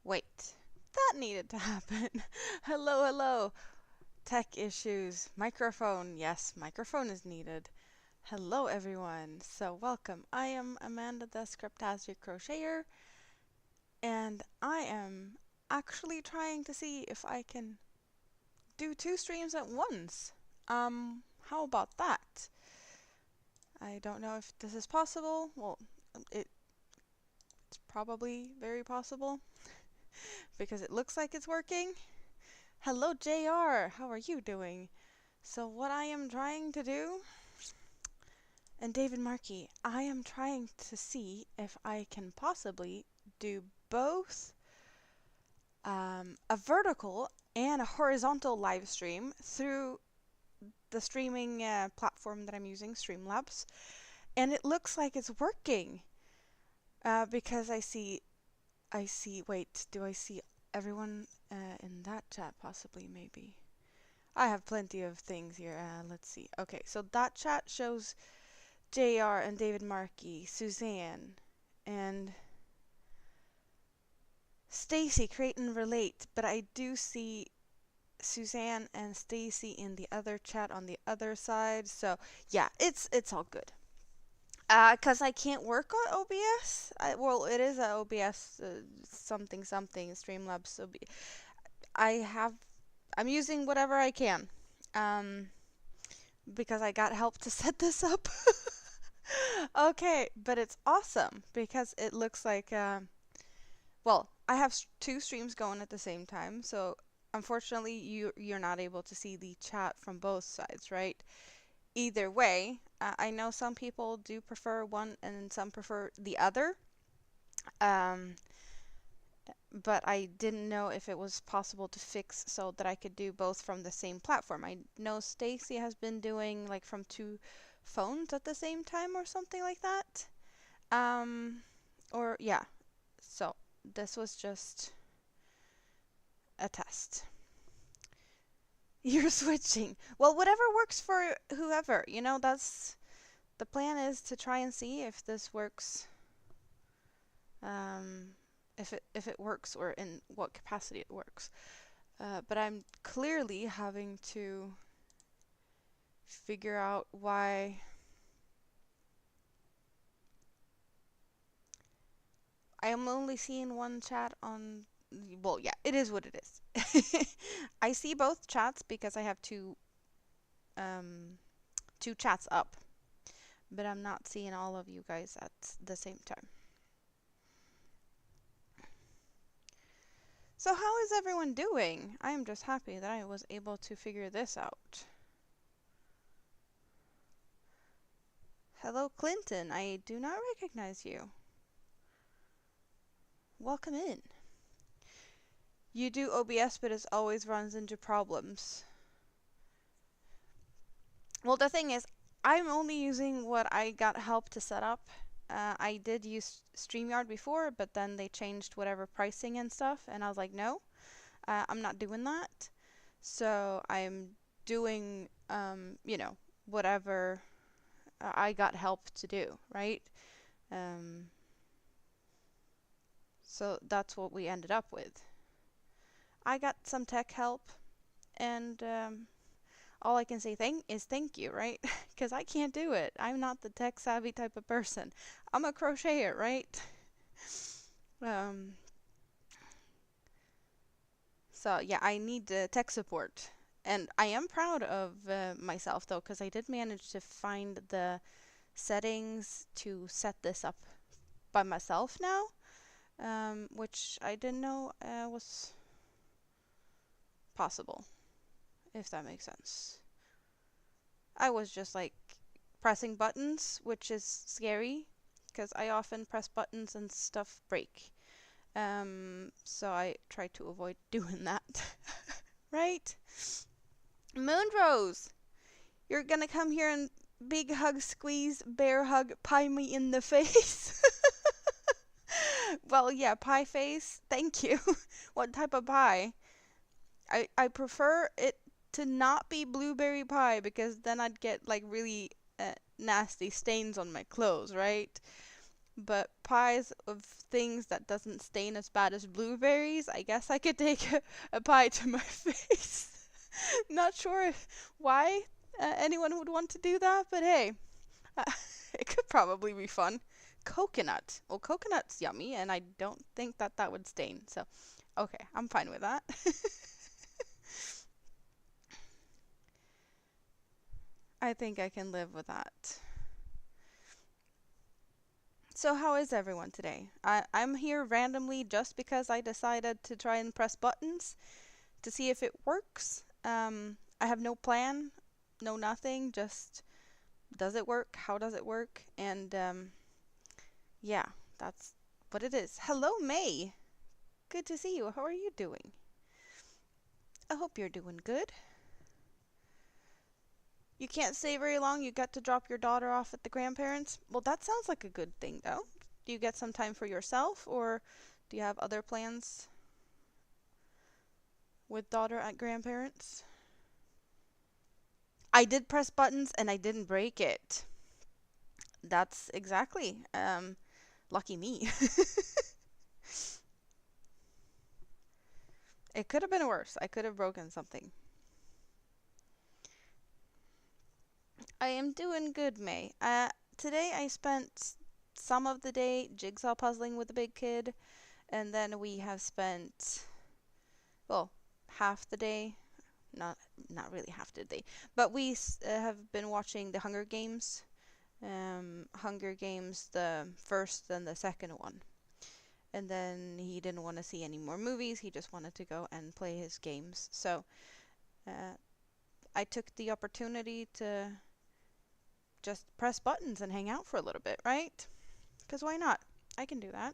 Wait, that needed to happen. Hello, hello. Tech issues. Microphone. Yes, microphone is needed. Hello, everyone. So, welcome. I am Amanda, the Scriptastic Crocheter, and I am actually trying to see if I can do two streams at once. How about that? I don't know if this is possible. Well, it's probably very possible because it looks like it's working. Hello, JR. How are you doing? So what I am trying to do, and David Markey, I am trying to see if I can possibly do both a vertical and a horizontal live stream through the streaming platform that I'm using, Streamlabs, and it looks like it's working because wait, do I see everyone in that chat possibly, maybe? I have plenty of things here. Let's see. Okay, so that chat shows JR and David Markey, Suzanne, and Stacy, create and relate, but I do see Suzanne and Stacy in the other chat on the other side. So yeah, it's all good. Cause I can't work on OBS. Well, it is a OBS something Streamlabs. I'm using whatever I can. Because I got help to set this up. Okay, but it's awesome because it looks like, well, I have two streams going at the same time, so unfortunately you're not able to see the chat from both sides, right? Either way, I know some people do prefer one and some prefer the other. But I didn't know if it was possible to fix so that I could do both from the same platform. I know Stacy has been doing like from two phones at the same time or something like that. Or yeah. So this was just a test. You're switching. Well, whatever works for whoever. You know, that's the plan, is to try and see if this works. If it works or in what capacity it works. But I'm clearly having to figure out why I am only seeing one chat on. Well, yeah, it is what it is. I see both chats because I have two chats up, but I'm not seeing all of you guys at the same time. So how is everyone doing? I am just happy that I was able to figure this out. Hello, Clinton. I do not recognize you. Welcome in. You do OBS, but it always runs into problems. Well, the thing is, I'm only using what I got help to set up. I did use StreamYard before, but then they changed whatever pricing and stuff, and I was like, no, I'm not doing that. So I'm doing, you know, whatever I got help to do, right? So that's what we ended up with. I got some tech help, and all I can say is thank you, right? Because I can't do it. I'm not the tech savvy type of person. I'm a crocheter, right? So yeah, I need tech support. And I am proud of myself though, because I did manage to find the settings to set this up by myself now, which I didn't know was possible, if that makes sense. I was just like pressing buttons, which is scary because I often press buttons and stuff break. So I try to avoid doing that. Right? Moonrose, you're gonna come here and big hug, squeeze, bear hug, pie me in the face. Well, yeah, pie face. Thank you. What type of pie? I prefer it to not be blueberry pie because then I'd get like really nasty stains on my clothes, right? but pies of things that doesn't stain as bad as blueberries, I guess I could take a pie to my face. Not sure why anyone would want to do that, but hey, uh, it could probably be fun. Coconut. Well, coconut's yummy, and I don't think that that would stain. So, okay, I'm fine with that. I think I can live with that. So how is everyone today? I'm here randomly just because I decided to try and press buttons to see if it works. I have no plan, no nothing, just does it work? How does it work? And yeah, that's what it is. Hello, May. Good to see you. How are you doing? I hope you're doing good. You can't stay very long. You got to drop your daughter off at the grandparents'. Well, that sounds like a good thing, though. Do you get some time for yourself, or do you have other plans with daughter at grandparents'? I did press buttons and I didn't break it. That's exactly. Lucky me. It could have been worse. I could have broken something. I am doing good, May. Today I spent some of the day jigsaw puzzling with the big kid, and then we have spent, well, half the day, not not really half the day, but we have been watching the Hunger Games. Hunger Games, the first and the second one. And then he didn't want to see any more movies. He just wanted to go and play his games. So uh, I took the opportunity to just press buttons and hang out for a little bit, right? Because why not? I can do that.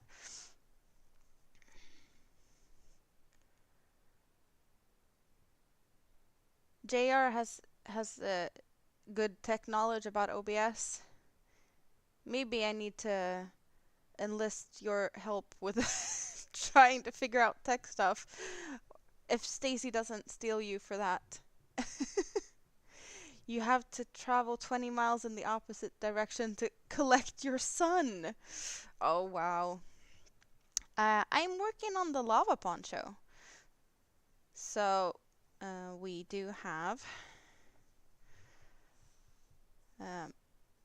JR has good tech knowledge about OBS. Maybe I need to enlist your help with trying to figure out tech stuff if Stacy doesn't steal you for that. You have to travel 20 miles in the opposite direction to collect your son. Oh, wow. I'm working on the lava poncho. So, we do have um,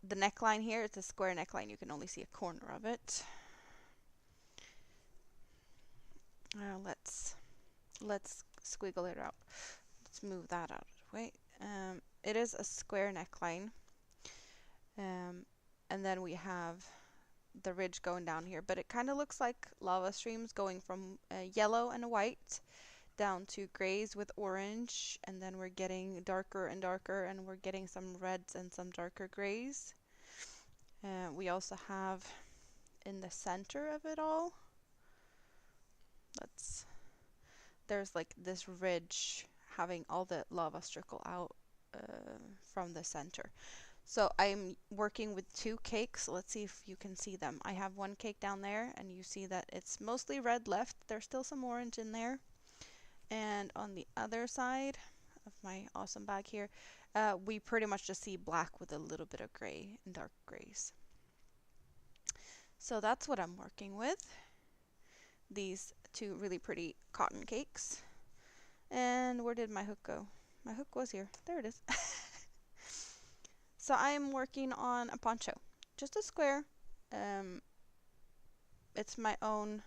the neckline here. It's a square neckline. You can only see a corner of it. Let's squiggle it out. Let's move that out of the way. It is a square neckline. And then we have the ridge going down here, but it kind of looks like lava streams going from yellow and white down to grays with orange, and then we're getting darker and darker, and we're getting some reds and some darker grays. We also have in the center of it all, there's like this ridge having all the lava trickle out from the center. So I'm working with two cakes. Let's see if you can see them. I have one cake down there, and you see that it's mostly red left. There's still some orange in there. And on the other side of my awesome bag here, we pretty much just see black with a little bit of gray and dark grays. So that's what I'm working with. These two really pretty cotton cakes. And where did my hook go? My hook was here. There it is. So I am working on a poncho. Just a square. It's my own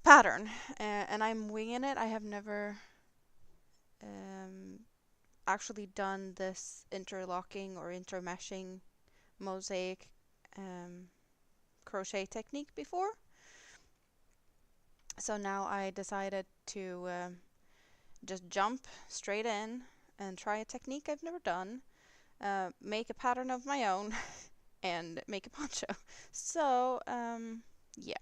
pattern, and I'm winging it. I have never actually done this interlocking or intermeshing mosaic crochet technique before. So now I decided to just jump straight in and try a technique I've never done, make a pattern of my own, and make a poncho. So, yeah.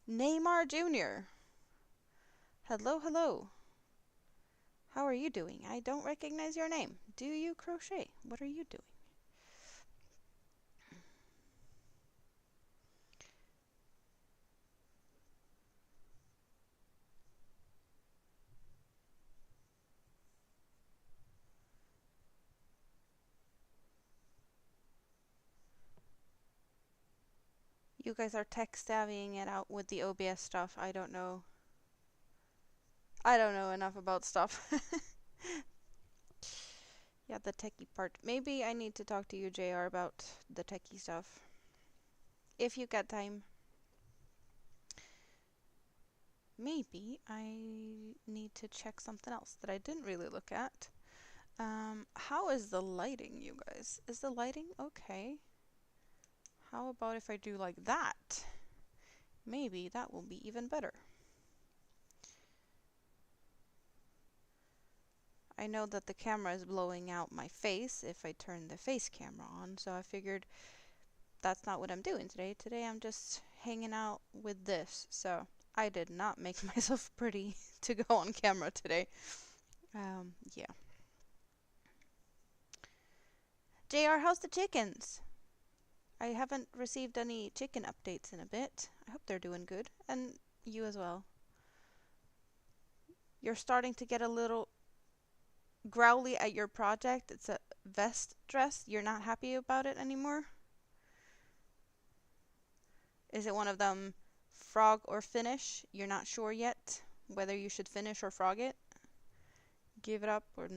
Neymar Jr. Hello, hello. How are you doing? I don't recognize your name. Do you crochet? What are you doing? You guys are tech savvying it out with the OBS stuff. I don't know. I don't know enough about stuff. Yeah, the techie part. Maybe I need to talk to you, JR, about the techie stuff. If you got time. Maybe I need to check something else that I didn't really look at. How is the lighting, you guys? Is the lighting okay? How about if I do like that? Maybe that will be even better. I know that the camera is blowing out my face if I turn the face camera on, so I figured that's not what I'm doing today. Today I'm just hanging out with this, so I did not make myself pretty to go on camera today. Yeah. JR, how's the chickens? I haven't received any chicken updates in a bit. I hope they're doing good. And you as well. You're starting to get a little growly at your project. It's a vest dress. You're not happy about it anymore? Is it one of them frog or finish? You're not sure yet whether you should finish or frog it? Give it up or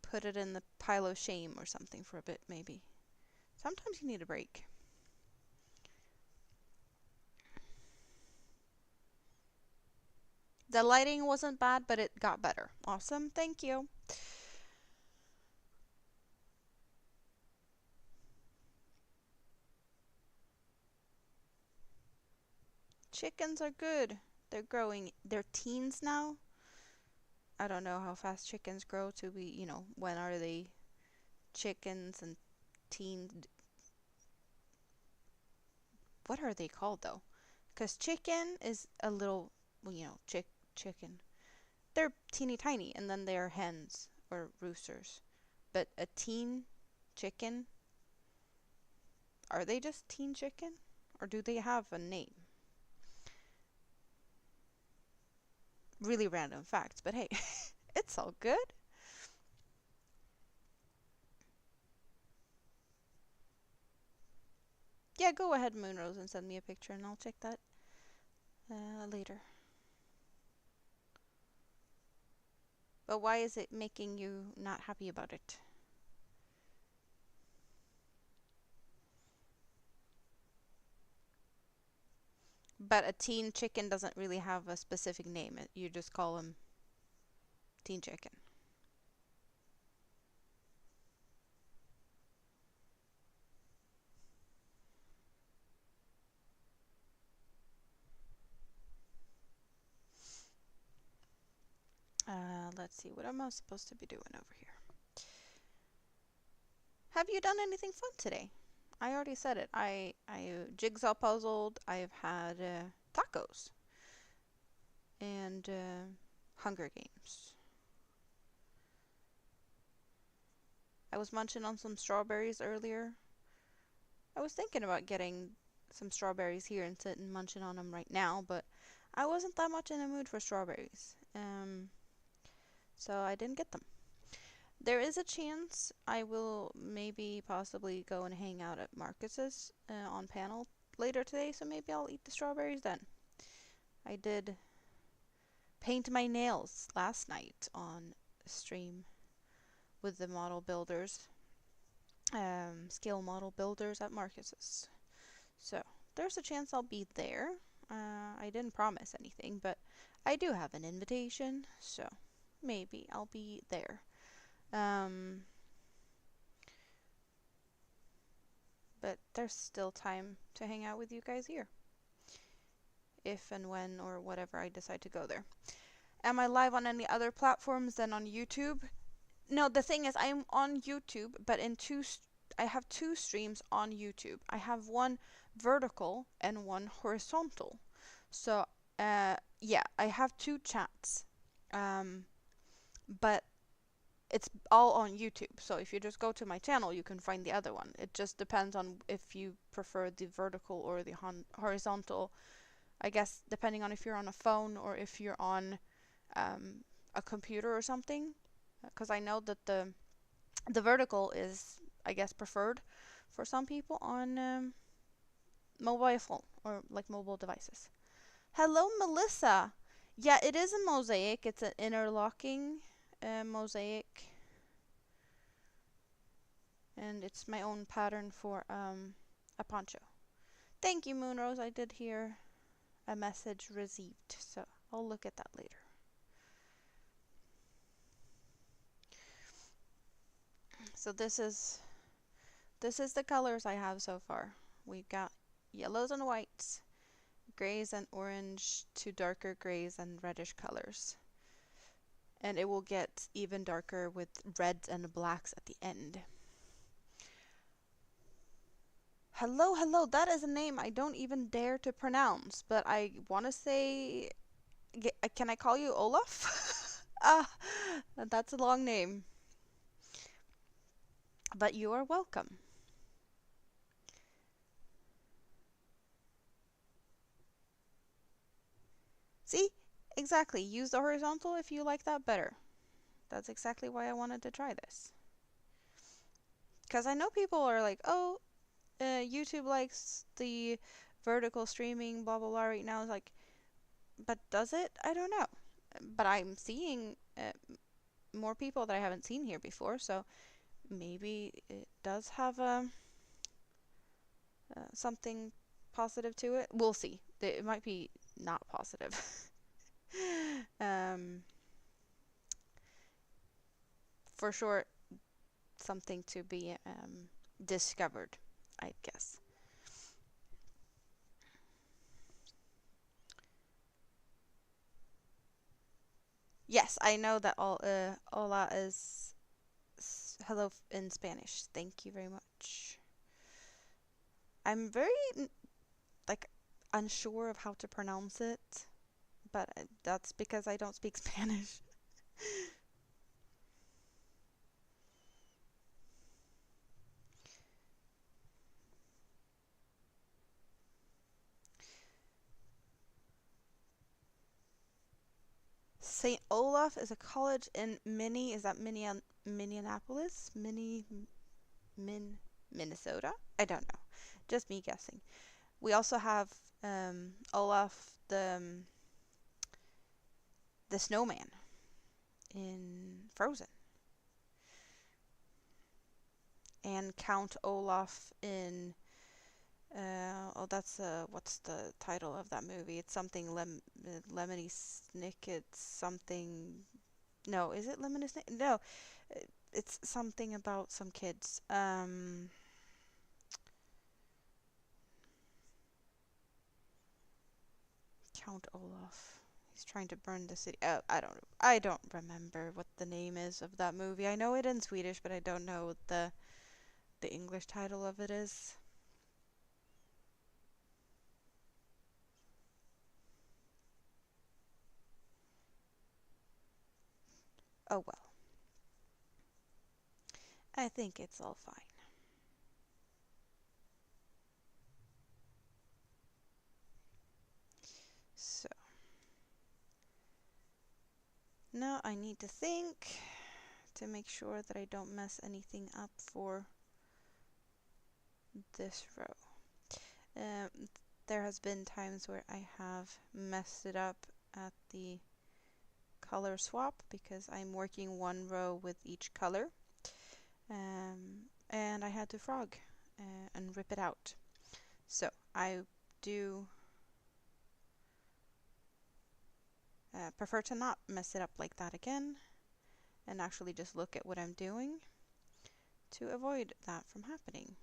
put it in the pile of shame or something for a bit, maybe. Sometimes you need a break. The lighting wasn't bad, but it got better. Awesome, thank you. Chickens are good. They're growing. They're teens now. I don't know how fast chickens grow to be, when are they chickens and teens? What are they called though? Because chicken is a little, chicken. They're teeny tiny, and then they're hens or roosters. But a teen chicken, are they just teen chicken? Or do they have a name? Really random facts, but hey, it's all good. Yeah, go ahead, Moonrose, and send me a picture, and I'll check that later. But why is it making you not happy about it? But a teen chicken doesn't really have a specific name. You just call them teen chicken. Let's see, what am I supposed to be doing over here? Have you done anything fun today? I already said it. I jigsaw puzzled. I've had tacos and Hunger Games. I was munching on some strawberries earlier. I was thinking about getting some strawberries here and sitting munching on them right now, but I wasn't that much in the mood for strawberries. So I didn't get them. There is a chance I will maybe possibly go and hang out at Marcus's on panel later today, so maybe I'll eat the strawberries then. I did paint my nails last night on stream with the model builders, skill model builders at Marcus's. So there's a chance I'll be there. I didn't promise anything, but I do have an invitation, so maybe I'll be there. But there's still time to hang out with you guys here. If and when or whatever I decide to go there. Am I live on any other platforms than on YouTube? No, the thing is I'm on YouTube, but I have two streams on YouTube. I have one vertical and one horizontal. So, yeah, I have two chats. But it's all on YouTube. So if you just go to my channel, you can find the other one. It just depends on if you prefer the vertical or the horizontal. I guess depending on if you're on a phone or if you're on a computer or something. Because I know that the vertical is, I guess, preferred for some people on mobile phone or like mobile devices. Hello, Melissa. Yeah, it is a mosaic. It's an interlocking mosaic, and it's my own pattern for a poncho. Thank you, Moonrose. I did hear a message received, so I'll look at that later. So this is the colors I have so far. We've got yellows and whites, grays and orange to darker grays and reddish colors. And it will get even darker with reds and blacks at the end. Hello, hello, that is a name I don't even dare to pronounce, but I want to say, can I call you Olaf? Ah, that's a long name. But you are welcome. See? Exactly. Use the horizontal if you like that better. That's exactly why I wanted to try this. Because I know people are like, oh, YouTube likes the vertical streaming, blah, blah, blah right now. It's like, but does it? I don't know. But I'm seeing more people that I haven't seen here before, so maybe it does have something positive to it. We'll see. It might be not positive. For sure, something to be discovered, I guess. Yes, I know that hola is hello in Spanish. Thank you very much. I'm very like unsure of how to pronounce it, but that's because I don't speak Spanish. St. Olaf is a college in Minneapolis? Minnesota? I don't know. Just me guessing. We also have Olaf the snowman in Frozen, and Count Olaf in that's what's the title of that movie? It's something Lemony Snicket something. No, is it Lemony Snicket? No, it's something about some kids. Count Olaf. He's trying to burn the city. Oh, I don't remember what the name is of that movie. I know it in Swedish, but I don't know what the English title of it is. Oh well. I think it's all fine. So now I need to think to make sure that I don't mess anything up for this row. Um, there has been times where I have messed it up at the color swap because I'm working one row with each color, and I had to frog and rip it out. So I do prefer to not mess it up like that again and actually just look at what I'm doing to avoid that from happening.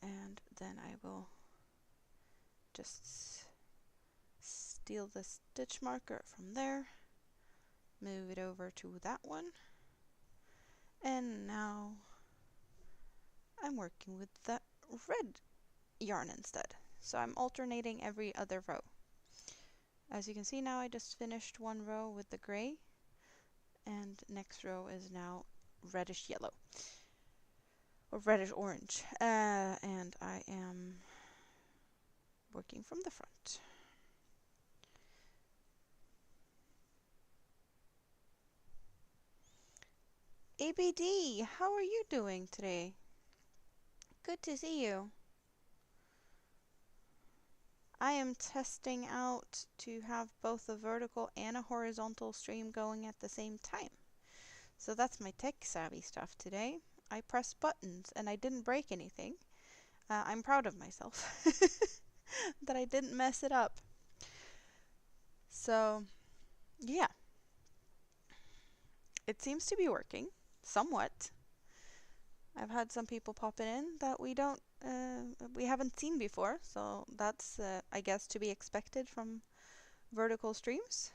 And then I will just steal the stitch marker from there, move it over to that one, and now I'm working with the red yarn instead. So I'm alternating every other row. As you can see now, I just finished one row with the gray, and next row is now reddish yellow or reddish orange, and I am working from the front. ABD, how are you doing today? good to see you. I am testing out to have both a vertical and a horizontal stream going at the same time. So that's my tech savvy stuff today. I pressed buttons and I didn't break anything. I'm proud of myself that I didn't mess it up. So, yeah. It seems to be working, somewhat. I've had some people popping in that we haven't seen before, so that's, I guess, to be expected from vertical streams.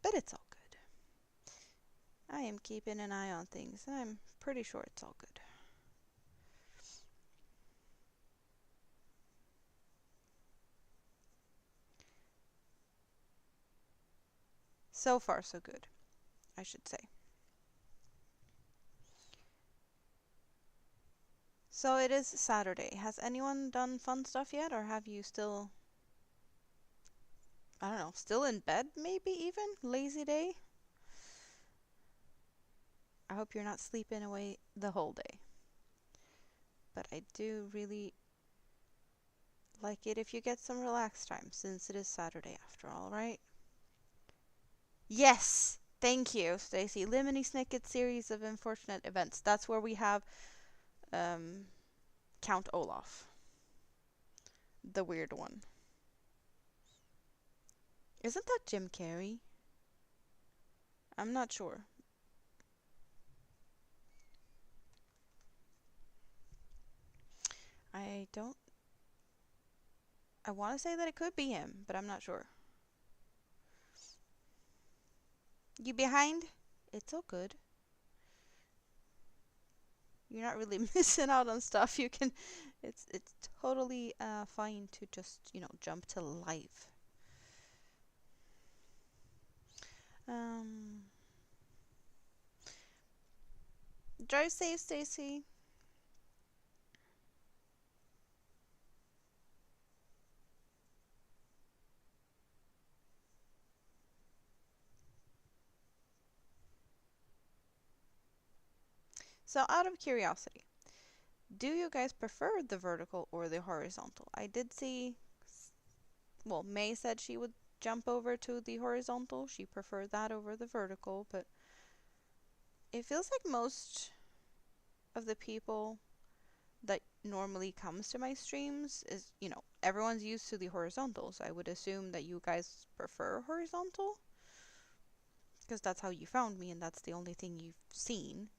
But it's all good. I am keeping an eye on things. I'm pretty sure it's all good. So far, so good, I should say. So it is Saturday. Has anyone done fun stuff yet, or have you still, I don't know, still in bed maybe even? Lazy day? I hope you're not sleeping away the whole day. But I do really like it if you get some relaxed time, since it is Saturday after all, right? Yes! Thank you, Stacy. Lemony Snicket series of unfortunate events. That's where we have Count Olaf. The weird one. Isn't that Jim Carrey? I'm not sure. I don't... I want to say that it could be him, but I'm not sure. You behind? It's all good. You're not really missing out on stuff. You can... It's totally fine to just, jump to life. Drive safe, Stacy. So out of curiosity, do you guys prefer the vertical or the horizontal? I did see, well, May said she would jump over to the horizontal. She preferred that over the vertical, but it feels like most of the people that normally comes to my streams is, everyone's used to the horizontal, so I would assume that you guys prefer horizontal, because that's how you found me and that's the only thing you've seen.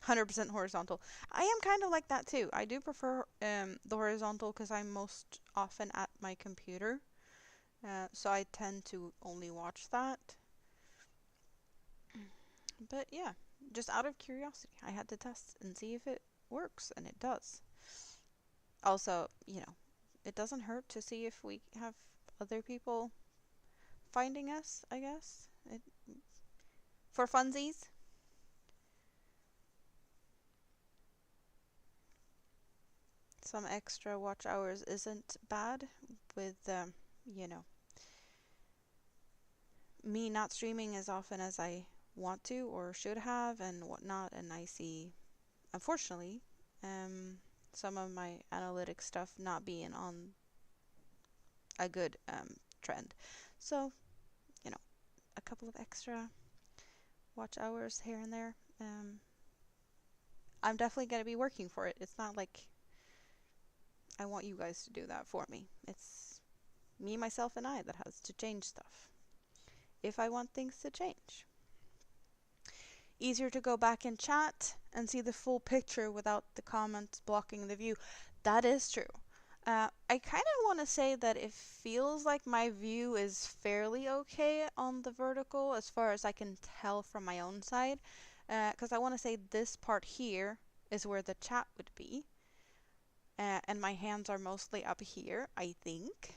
100% horizontal. I am kind of like that too. I do prefer the horizontal because I'm most often at my computer. So I tend to only watch that. But yeah, just out of curiosity, I had to test and see if it works, and it does. Also, it doesn't hurt to see if we have other people finding us, I guess. For funsies. Some extra watch hours isn't bad with, me not streaming as often as I want to or should have and whatnot, and I see, unfortunately, some of my analytics stuff not being on a good trend. So, a couple of extra watch hours here and there. I'm definitely going to be working for it. It's not like I want you guys to do that for me. It's me, myself, and I that has to change stuff if I want things to change. Easier to go back and chat and see the full picture without the comments blocking the view. That is true. I kind of want to say that it feels like my view is fairly okay on the vertical as far as I can tell from my own side. Because I want to say this part here is where the chat would be. And my hands are mostly up here, I think.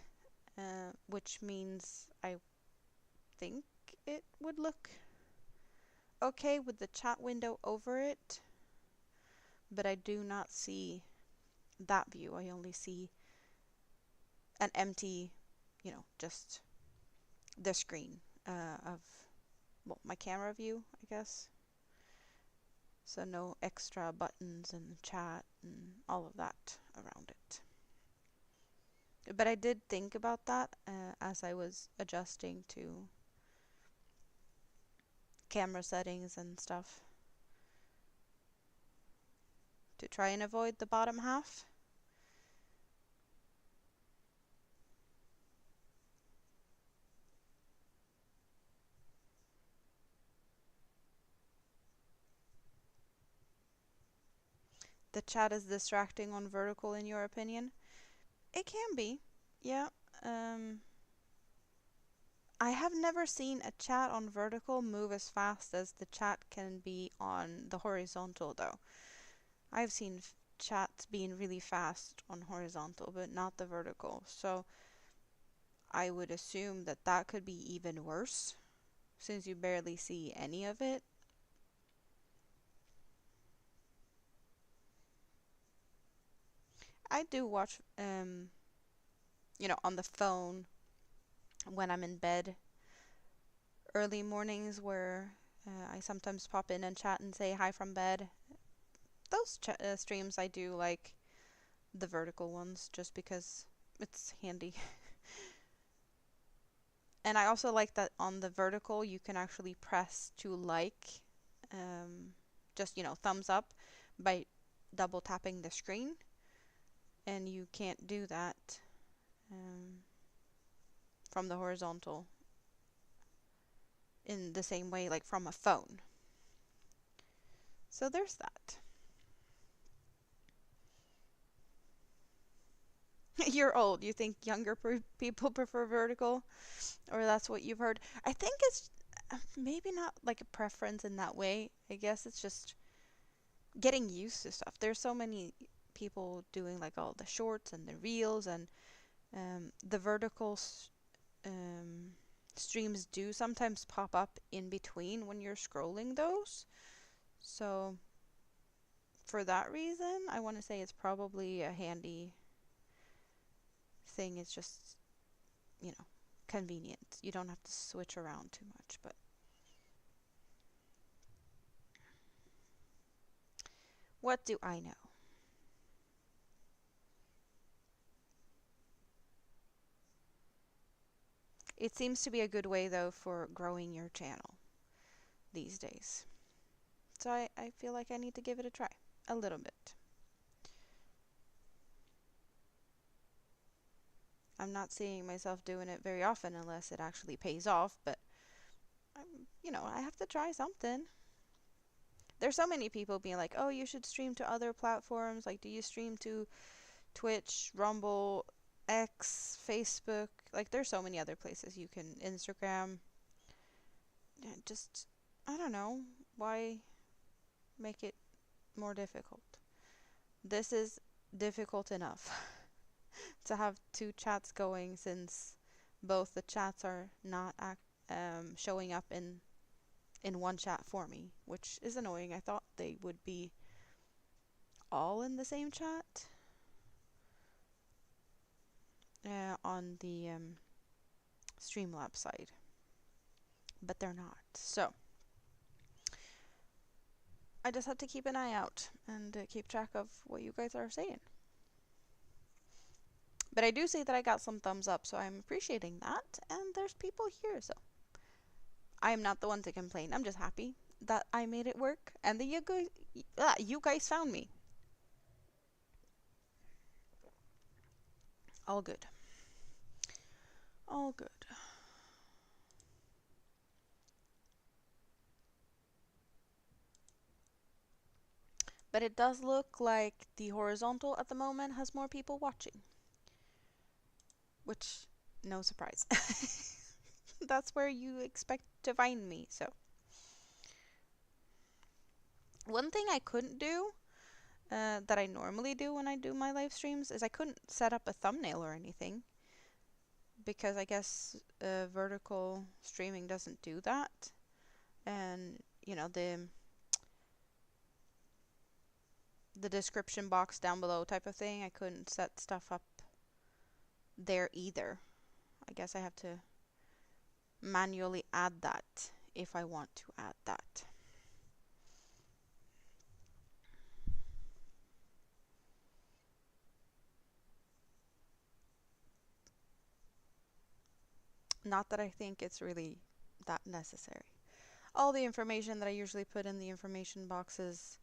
Which means I think it would look okay with the chat window over it. But I do not see that view. I only see an empty just the screen of, well, my camera view, I guess. So no extra buttons and chat and all of that around it. But I did think about that as I was adjusting to camera settings and stuff to try and avoid the bottom half. The chat is distracting on vertical, in your opinion? It can be, yeah. Um, I have never seen a chat on vertical move as fast as the chat can be on the horizontal, though. I've seen chats being really fast on horizontal, but not the vertical. So I would assume that that could be even worse since you barely see any of it. I do watch, on the phone when I'm in bed early mornings where I sometimes pop in and chat and say hi from bed. Those streams I do like the vertical ones just because it's handy. And I also like that on the vertical you can actually press to like, just, thumbs up by double tapping the screen. And you can't do that from the horizontal in the same way like from a phone. So there's that. You're old. You think younger people prefer vertical? Or that's what you've heard? I think it's maybe not like a preference in that way. I guess it's just getting used to stuff. There's so many people doing like all the shorts and the reels, and the vertical streams do sometimes pop up in between when you're scrolling those. So for that reason, I want to say it's probably a handy thing. It's just, convenient. You don't have to switch around too much, but what do I know? It seems to be a good way, though, for growing your channel these days. So I feel like I need to give it a try. A little bit. I'm not seeing myself doing it very often unless it actually pays off, but I have to try something. There's so many people being like, oh, you should stream to other platforms. Like, do you stream to Twitch, Rumble, X, Facebook? Like, there's so many other places you can, Instagram. Just, I don't know. Why make it more difficult? This is difficult enough to have two chats going since both the chats are not showing up in one chat for me, which is annoying. I thought they would be all in the same chat on the Streamlabs side, but they're not. So I just have to keep an eye out and keep track of what you guys are saying. But I do see that I got some thumbs up, so I'm appreciating that, and there's people here, so I am not the one to complain. I'm just happy that I made it work and that you guys found me. All good. All good. But it does look like the horizontal at the moment has more people watching. Which, no surprise. That's where you expect to find me, so. One thing I couldn't do, that I normally do when I do my live streams, is I couldn't set up a thumbnail or anything. Because I guess vertical streaming doesn't do that. And, the description box down below type of thing, I couldn't set stuff up there either. I guess I have to manually add that if I want to add that. Not that I think it's really that necessary. All the information that I usually put in the information boxes,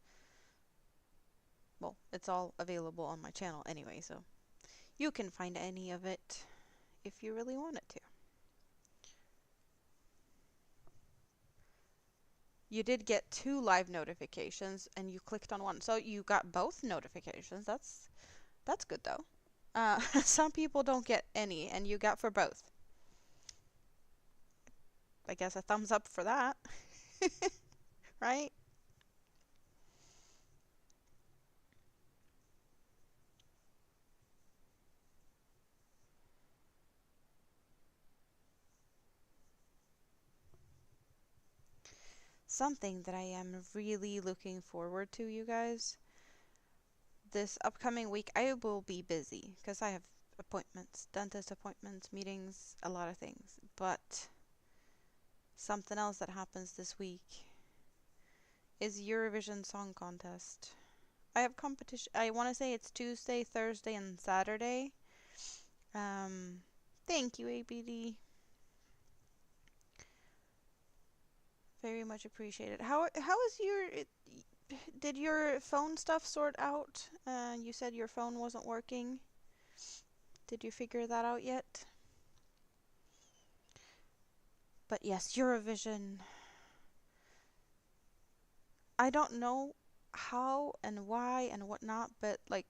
well, it's all available on my channel anyway, so you can find any of it if you really wanted to. You did get 2 live notifications and you clicked on one, so you got both notifications. That's good though. Some people don't get any, and you got for both. I guess a thumbs up for that, right? Something that I am really looking forward to, you guys. This upcoming week, I will be busy because I have appointments, dentist appointments, meetings, a lot of things. But something else that happens this week is Eurovision Song Contest. I have competition. I want to say it's Tuesday, Thursday, and Saturday. Um, Thank you, ABD. Very much appreciated. How is did your phone stuff sort out? You said your phone wasn't working. Did you figure that out yet? But yes, Eurovision. I don't know how and why and whatnot, but like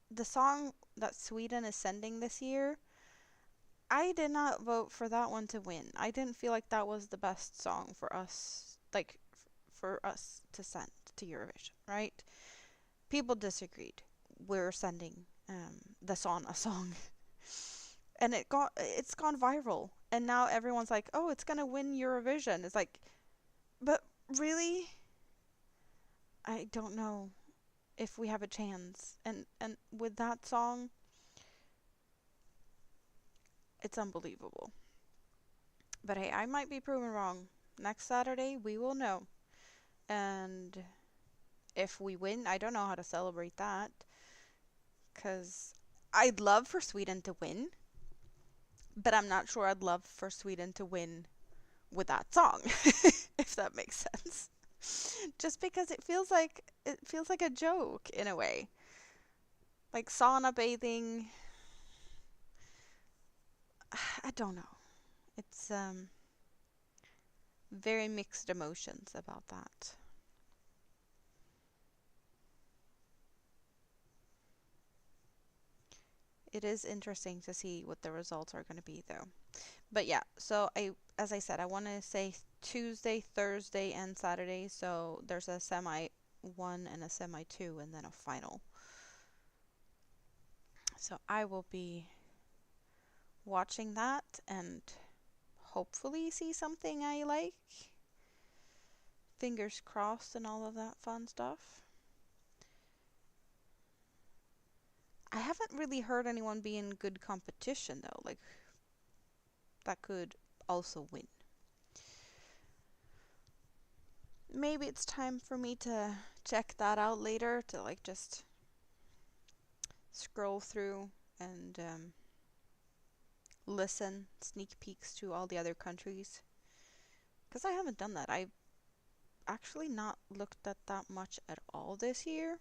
the song that Sweden is sending this year, I did not vote for that one to win. I didn't feel like that was the best song for us, like for us to send to Eurovision, right? People disagreed. We're sending the Sauna song, and it's gone viral, and now everyone's like, oh, it's gonna win Eurovision. It's like, but really, I don't know if we have a chance. And with that song, it's unbelievable. But hey, I might be proven wrong. Next Saturday, we will know. And if we win, I don't know how to celebrate that. Because I'd love for Sweden to win, but I'm not sure I'd love for Sweden to win with that song, if that makes sense. Just because it feels like a joke in a way. Like sauna bathing, I don't know. It's very mixed emotions about that. It is interesting to see what the results are going to be though. But yeah, so as I said, I want to say Tuesday, Thursday, and Saturday. So there's a semi 1 and a semi 2 and then a final. So I will be watching that and hopefully see something I like. Fingers crossed and all of that fun stuff. I haven't really heard anyone be in good competition though, like that could also win. Maybe it's time for me to check that out later to like just scroll through and listen, sneak peeks to all the other countries. Because I haven't done that. I've actually not looked at that much at all this year.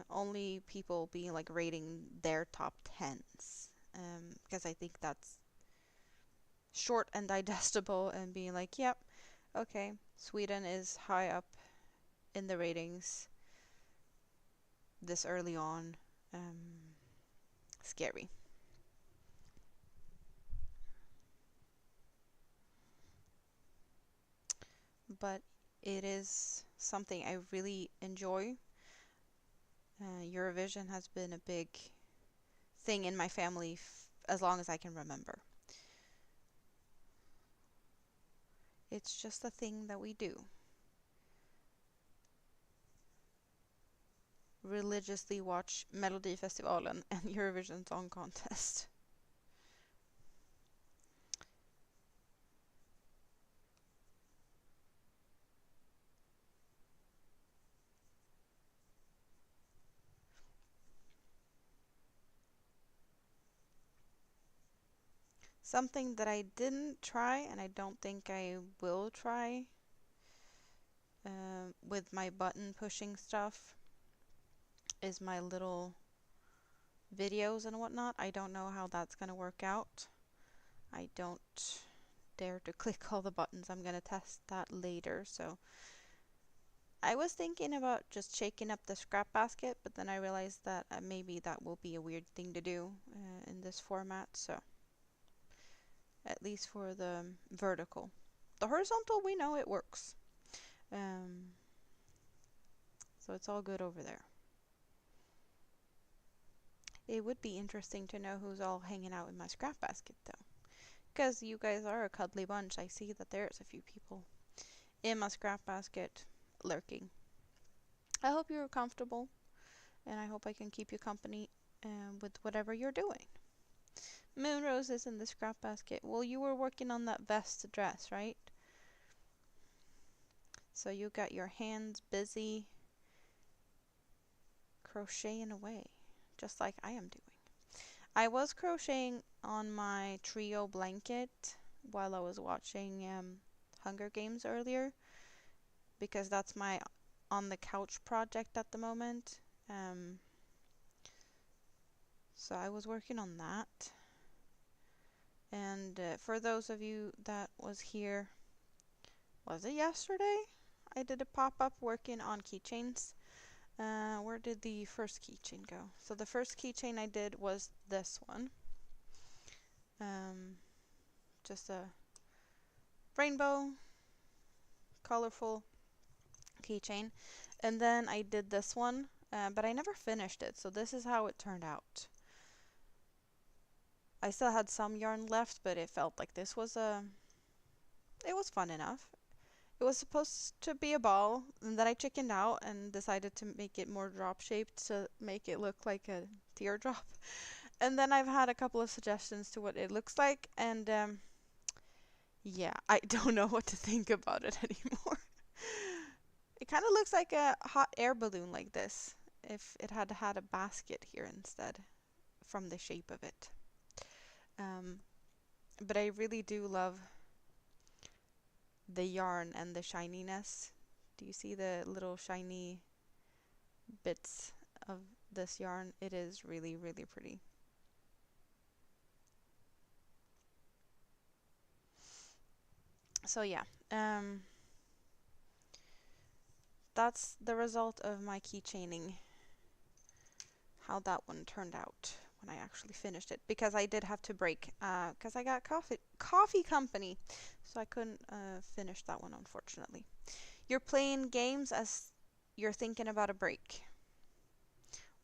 Only people being like rating their top tens. Because I think that's short and digestible and being like, yep, okay, Sweden is high up in the ratings this early on. Scary. But it is something I really enjoy. Eurovision has been a big thing in my family as long as I can remember. It's just a thing that we do. religiously watch Melodifestivalen and Eurovision Song Contest. Something that I didn't try and I don't think I will try with my button pushing stuff is my little videos and whatnot. I don't know how that's going to work out. I don't dare to click all the buttons. I'm going to test that later. So I was thinking about just shaking up the scrap basket, but then I realized that maybe that will be a weird thing to do in this format. So at least for the vertical. The horizontal, we know it works. So it's all good over there. It would be interesting to know who's all hanging out in my scrap basket though. Because you guys are a cuddly bunch. I see that there's a few people in my scrap basket lurking. I hope you're comfortable and I hope I can keep you company with whatever you're doing. Moonrose is in the scrap basket. Well, you were working on that vest dress, right? So you got your hands busy crocheting away, just like I am doing. I was crocheting on my trio blanket while I was watching Hunger Games earlier, because that's my on the couch project at the moment. So I was working on that. And for those of you that was here, was it yesterday? I did a pop-up working on keychains. Where did the first keychain go? So the first keychain I did was this one. Just a rainbow, colorful keychain. And then I did this one, but I never finished it. So this is how it turned out. I still had some yarn left, but it felt like this was it was fun enough. It was supposed to be a ball, and then I chickened out and decided to make it more drop shaped to make it look like a teardrop. And then I've had a couple of suggestions to what it looks like, and yeah, I don't know what to think about it anymore. It kind of looks like a hot air balloon like this, if it had had a basket here instead, from the shape of it. But I really do love the yarn and the shininess. Do you see the little shiny bits of this yarn? It is really, really pretty. So yeah, that's the result of my keychaining, how that one turned out when I actually finished it, because I did have to break because I got coffee company, so I couldn't finish that one, unfortunately. You're playing games as you're thinking about a break.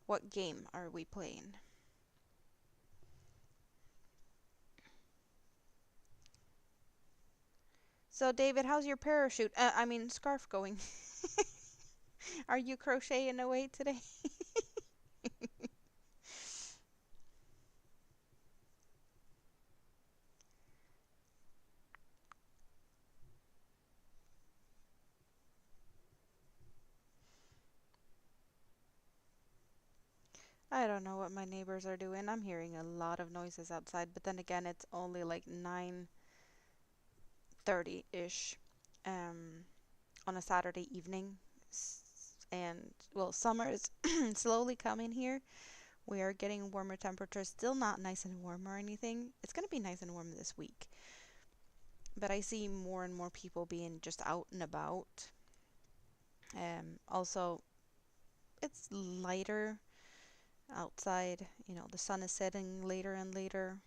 What game are we playing? So David, how's your parachute? I mean scarf going? Are you crocheting away today? I don't know what my neighbors are doing. I'm hearing a lot of noises outside, but then again, it's only like 9:30-ish on a Saturday evening. And well, summer is slowly coming here. We are getting warmer temperatures. Still not nice and warm or anything. It's going to be nice and warm this week. But I see more and more people being just out and about. Also, it's lighter outside. You know, the sun is setting later and later.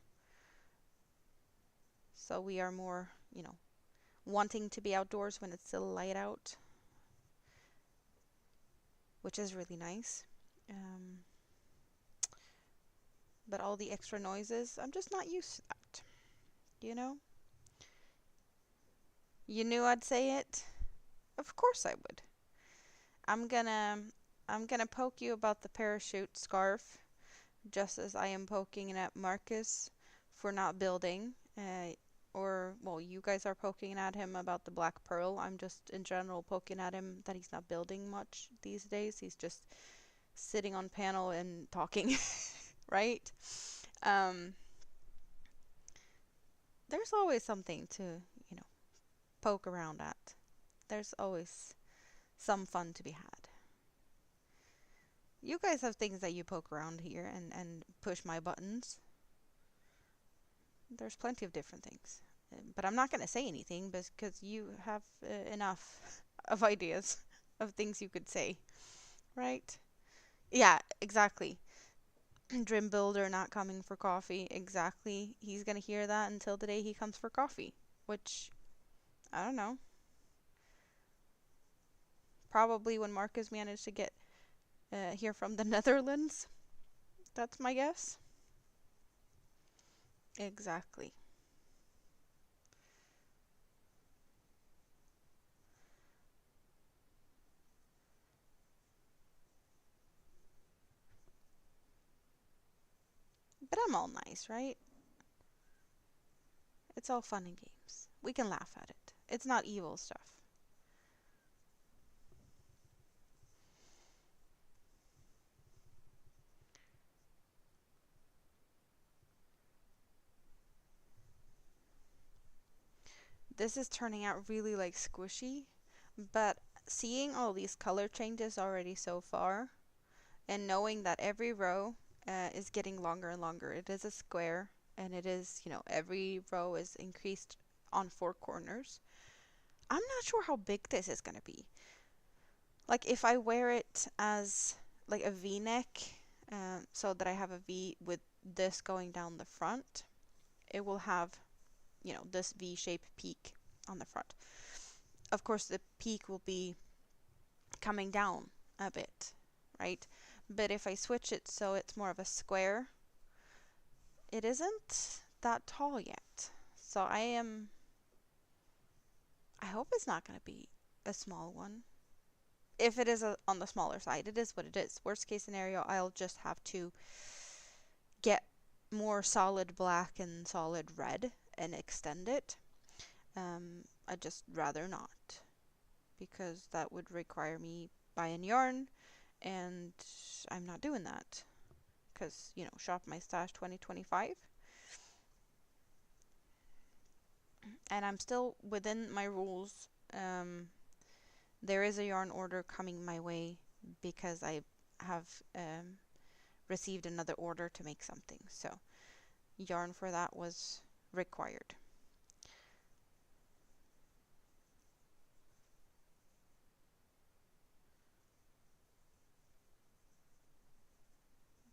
So we are more, wanting to be outdoors when it's still light out, which is really nice. Um, but all the extra noises, I'm just not used to that, you know? You knew I'd say it? Of course I would. I'm gonna I'm gonna poke you about the parachute scarf, just as I am poking at Marcus for not building. Well, you guys are poking at him about the black pearl. I'm just in general poking at him that he's not building much these days. He's just sitting on panel and talking, right? Um, there's always something to, you know, poke around at. There's always some fun to be had. You guys have things that you poke around here and push my buttons. There's plenty of different things. But I'm not going to say anything because you have enough of ideas of things you could say, right? Yeah, exactly. Dream Builder not coming for coffee. Exactly. He's going to hear that until the day he comes for coffee, which, I don't know. Probably when Marcus managed to get here from the Netherlands. That's my guess. Exactly. But I'm all nice, right? It's all fun and games. We can laugh at it. It's not evil stuff. This is turning out really like squishy, but seeing all these color changes already so far, and knowing that every row is getting longer and longer. It is a square, and it is, every row is increased on 4 corners. I'm not sure how big this is going to be. Like if I wear it as like a V-neck, so that I have a V with this going down the front, it will have, this V-shaped peak on the front. Of course, the peak will be coming down a bit, right? But if I switch it so it's more of a square, it isn't that tall yet. So I hope it's not going to be a small one. If it is on the smaller side, it is what it is. Worst case scenario, I'll just have to get more solid black and solid red and extend it. I'd just rather not, because that would require me buying yarn, and I'm not doing that. Because, shop my stash 2025. And I'm still within my rules. There is a yarn order coming my way because I have received another order to make something. So yarn for that was required.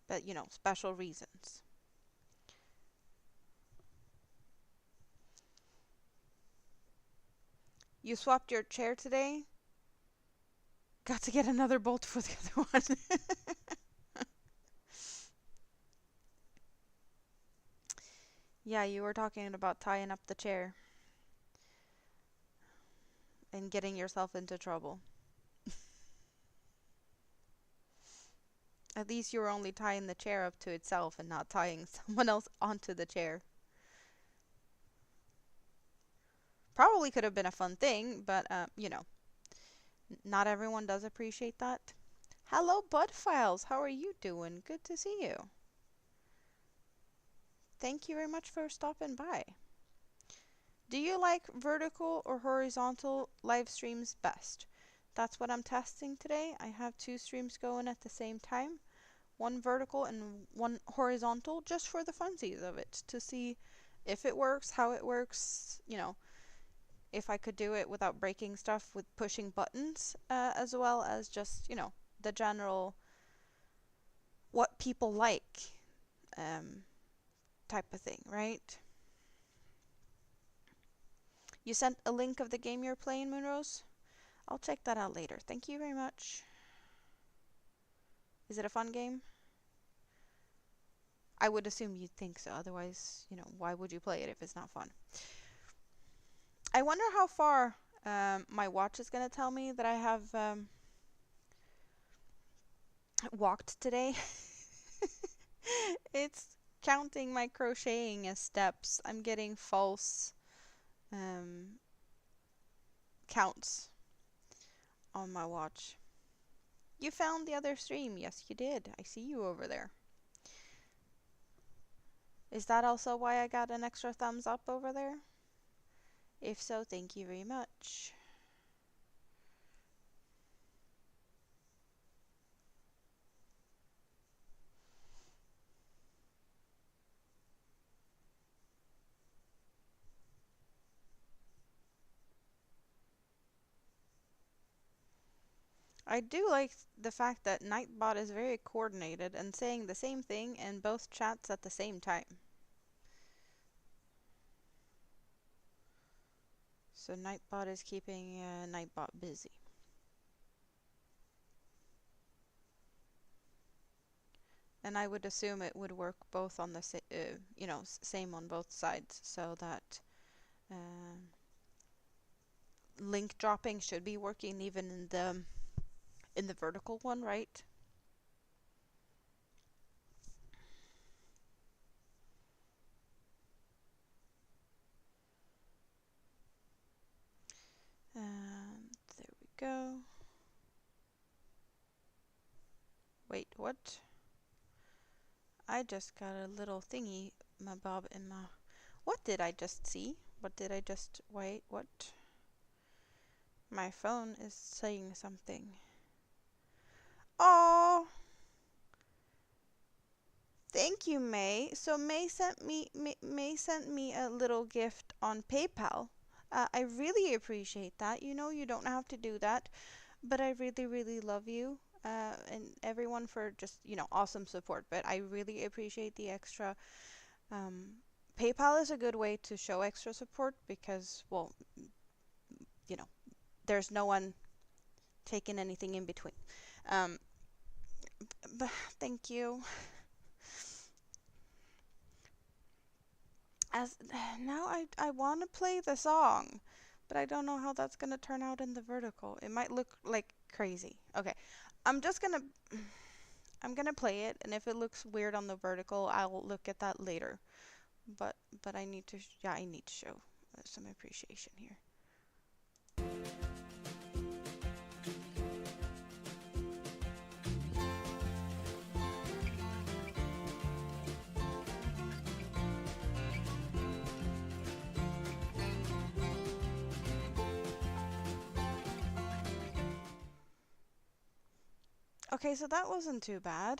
But, special reasons. You swapped your chair today? Got to get another bolt for the other one. Yeah, you were talking about tying up the chair and getting yourself into trouble. At least you were only tying the chair up to itself and not tying someone else onto the chair. Probably could have been a fun thing, but, not everyone does appreciate that. Hello, Bud Files. How are you doing? Good to see you. Thank you very much for stopping by. Do you like vertical or horizontal live streams best? That's what I'm testing today. I have 2 streams going at the same time. One vertical and one horizontal, just for the funsies of it, to see if it works, how it works, if I could do it without breaking stuff with pushing buttons, as well as just, the general what people like type of thing, right? You sent a link of the game you're playing, Moonrose? I'll check that out later. Thank you very much. Is it a fun game? I would assume you'd think so. Otherwise, why would you play it if it's not fun? I wonder how far my watch is going to tell me that I have walked today. It's counting my crocheting as steps. I'm getting false um, counts on my watch. You found the other stream. Yes, you did. I see you over there. Is that also why I got an extra thumbs up over there? If so, thank you very much. I do like the fact that Nightbot is very coordinated and saying the same thing in both chats at the same time. So Nightbot is keeping Nightbot busy. And I would assume it would work both on the same on both sides, so that link dropping should be working even in the vertical one, right? And there we go. Wait, what? I just got a little thingy, my bob in my... What did I just see? What did I just... Wait, what? My phone is saying something. Oh! Thank you, May. So May sent me a little gift on PayPal. I really appreciate that. You know you don't have to do that, but I really, really love you. And everyone for just, awesome support. But I really appreciate the extra. PayPal is a good way to show extra support because, well, there's no one taking anything in between. But thank you. As now I want to play the song, but I don't know how that's gonna turn out in the vertical. It might look like crazy. Okay, I'm just gonna I'm gonna play it, and if it looks weird on the vertical, I'll look at that later. But I need to I need to show some appreciation here. Okay, so that wasn't too bad.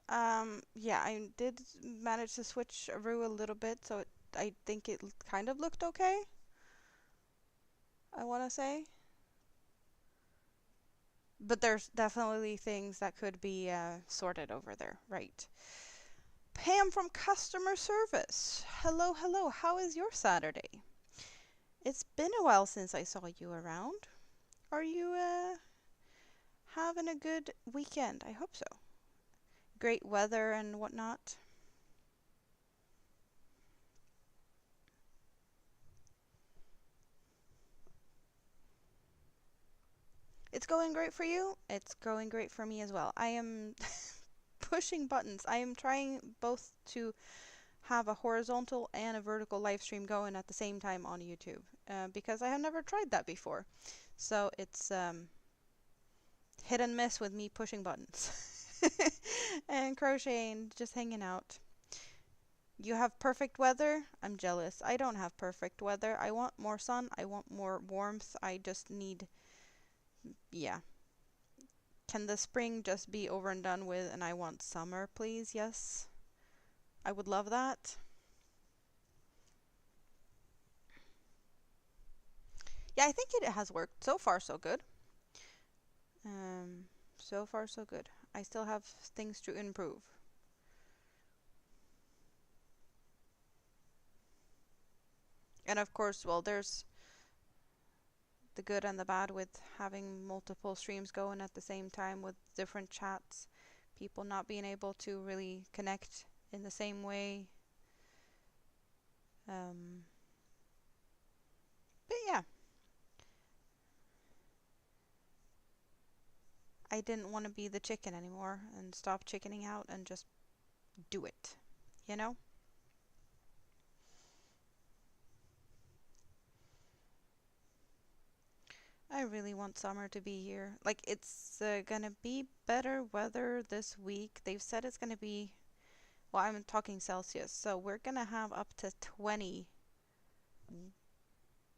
Yeah, I did manage to switch through a little bit, so I think it kind of looked okay. I want to say. But there's definitely things that could be sorted over there, right? Pam from customer service. Hello, hello. How is your Saturday? It's been a while since I saw you around. Are you having a good weekend? I hope so. Great weather and whatnot. It's going great for you. It's going great for me as well. I am pushing buttons. I am trying both to have a horizontal and a vertical live stream going at the same time on YouTube because I have never tried that before. So it's hit and miss with me pushing buttons and crocheting, just hanging out. You have perfect weather? I'm jealous. I don't have perfect weather. I want more sun. I want more warmth. I just need, yeah. Can the spring just be over and done with and I want summer, please? Yes. I would love that. Yeah, I think it has worked. So far, so good. So far, so good. I still have things to improve. And of course, well, there's the good and the bad with having multiple streams going at the same time with different chats. People not being able to really connect in the same way. But yeah. I didn't want to be the chicken anymore and stop chickening out and just do it, you know? I really want summer to be here. Like, it's gonna be better weather this week. They've said it's gonna be, well, I'm talking Celsius, so we're gonna have up to 20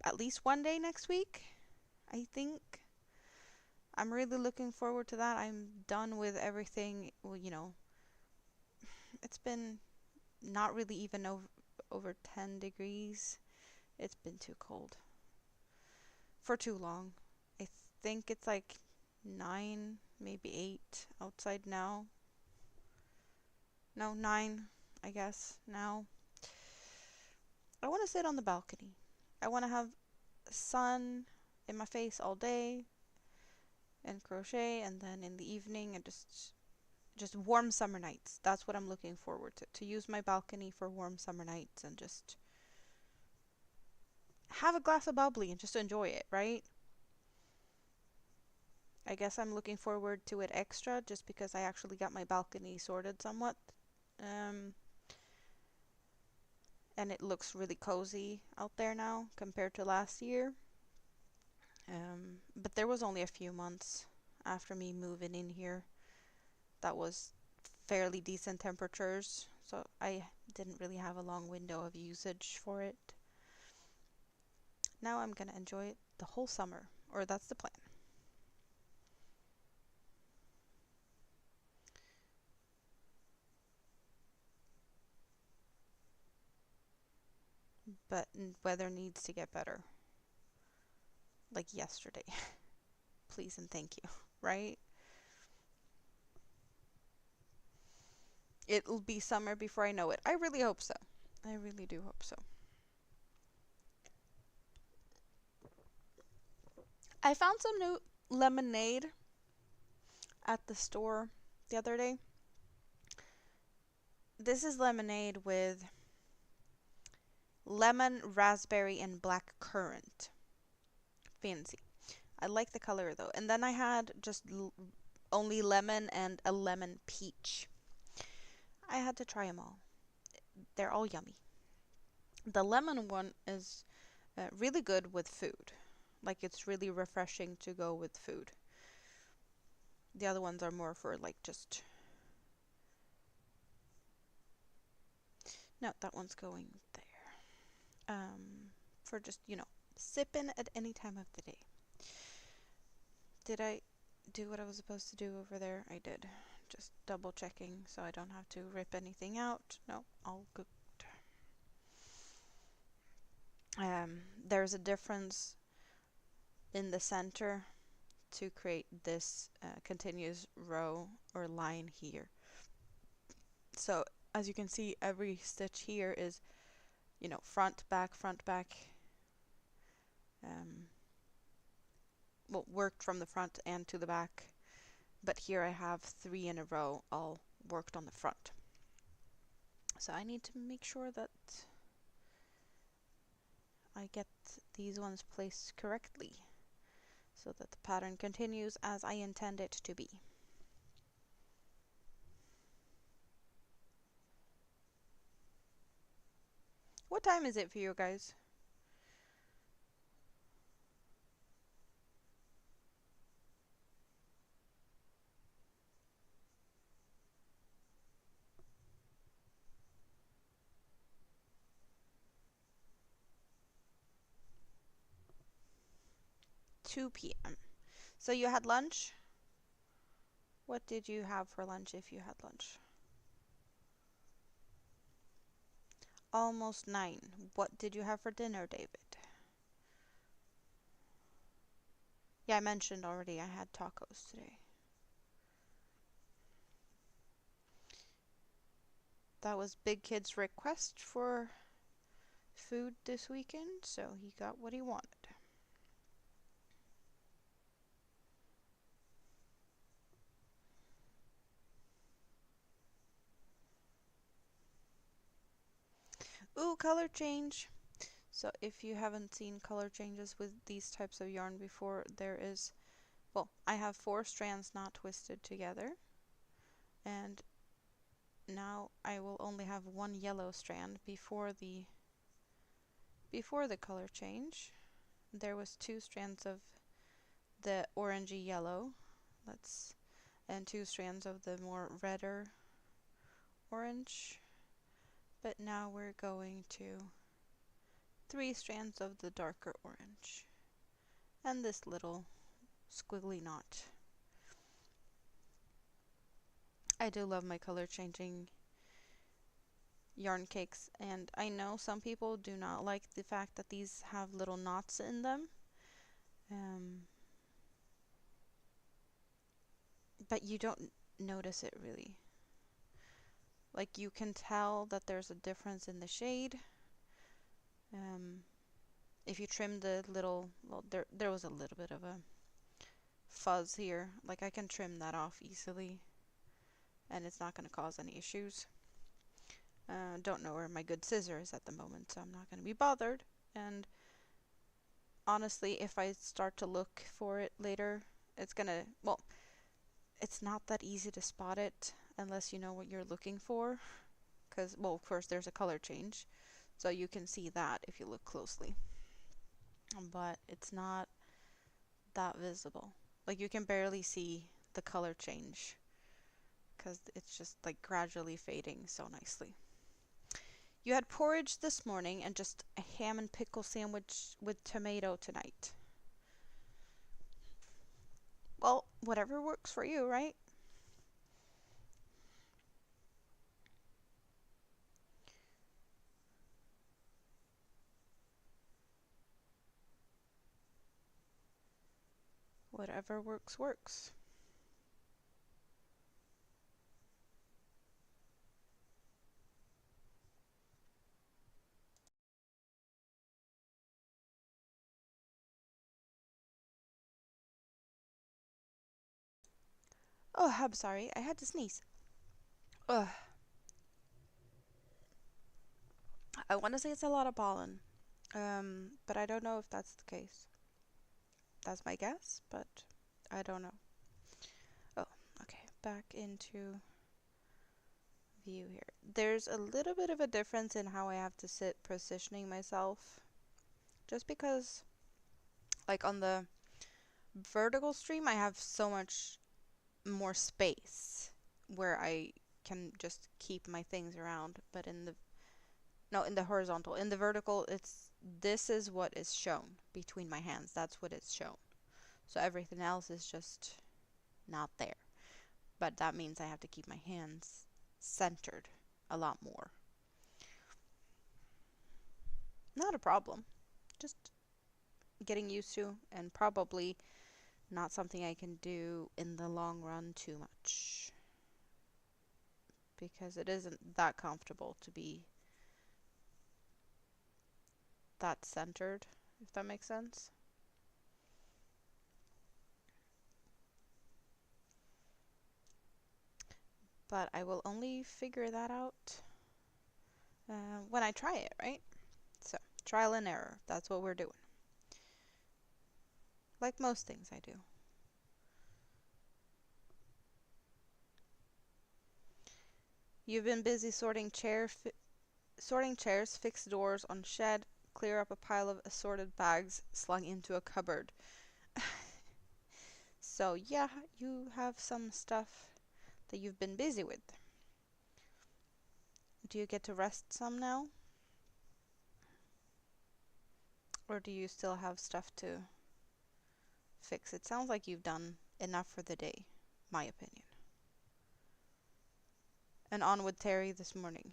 at least one day next week, I think. I'm really looking forward to that. I'm done with everything, well, it's been not really even over 10 degrees. It's been too cold for too long. I think it's like 9, maybe 8 outside now. No, 9, I guess, now. I want to sit on the balcony. I want to have sun in my face all day and crochet, and then in the evening and just warm summer nights. That's what I'm looking forward to use my balcony for warm summer nights and just have a glass of bubbly and just enjoy it, right? I guess I'm looking forward to it extra just because I actually got my balcony sorted somewhat. Um, and it looks really cozy out there now compared to last year. But there was only a few months after me moving in here that was fairly decent temperatures, so I didn't really have a long window of usage for it. Now I'm gonna enjoy it the whole summer, or that's the plan. But weather needs to get better. Like yesterday. Please and thank you, right? It'll be summer before I know it. I really hope so. I really do hope so. I found some new lemonade at the store the other day. This is lemonade with lemon, raspberry, and black currant. Fancy. I like the color though. And then I had just only lemon and a lemon peach. I had to try them all. They're all yummy. The lemon one is really good with food. Like, it's really refreshing to go with food. The other ones are more for like just... No, that one's going there. For just, sipping at any time of the day. Did I do what I was supposed to do over there? I did. Just double checking so I don't have to rip anything out. No, all good. There's a difference in the center to create this continuous row or line here. So as you can see, every stitch here is, front, back, well, worked from the front and to the back. But here I have 3 in a row all worked on the front. So I need to make sure that I get these ones placed correctly so that the pattern continues as I intend it to be. What time is it for you guys? Two p.m. So you had lunch? What did you have for lunch if you had lunch? Almost 9. What did you have for dinner, David? Yeah, I mentioned already I had tacos today. That was Big Kid's request for food this weekend, so he got what he wanted. Ooh, color change. So if you haven't seen color changes with these types of yarn before, there is, well, I have 4 strands not twisted together, and now I will only have 1 yellow strand before the color change. There was 2 strands of the orangey yellow, let's and 2 strands of the more redder orange. But now we're going to 3 strands of the darker orange and this little squiggly knot. I do love my color changing yarn cakes, and I know some people do not like the fact that these have little knots in them. But you don't notice it really. Like, you can tell that there's a difference in the shade. If you trim the little, well, there was a little bit of a fuzz here. Like, I can trim that off easily, and it's not going to cause any issues. Don't know where my good scissor is at the moment, so I'm not going to be bothered. And honestly, if I start to look for it later, it's gonna, well, it's not that easy to spot it unless you know what you're looking for. Because, well, of course, there's a color change, so you can see that if you look closely. But it's not that visible. Like, you can barely see the color change because it's just like gradually fading so nicely. You had porridge this morning and just a ham and pickle sandwich with tomato tonight. Well, whatever works for you, right? Whatever works, works. Oh, I'm sorry. I had to sneeze. Ugh. I want to say it's a lot of pollen, but I don't know if that's the case. That's my guess, but I don't know. Oh, okay. Back into view here. There's a little bit of a difference in how I have to sit positioning myself. Just because, like, on the vertical stream, I have so much more space where I can just keep my things around. But in the horizontal. In the vertical, this is what is shown between my hands. That's what is shown. So everything else is just not there. But that means I have to keep my hands centered a lot more. Not a problem. Just getting used to, and probably not something I can do in the long run too much. Because it isn't that comfortable to be that centered, if that makes sense. But I will only figure that out when I try it, right? So, trial and error. That's what we're doing. Like most things I do. You've been busy sorting chairs, fix doors on shed, clear up a pile of assorted bags slung into a cupboard. So yeah, you have some stuff that you've been busy with. Do you get to rest some now? Or do you still have stuff to fix? It sounds like you've done enough for the day, my opinion. And on with Terry this morning.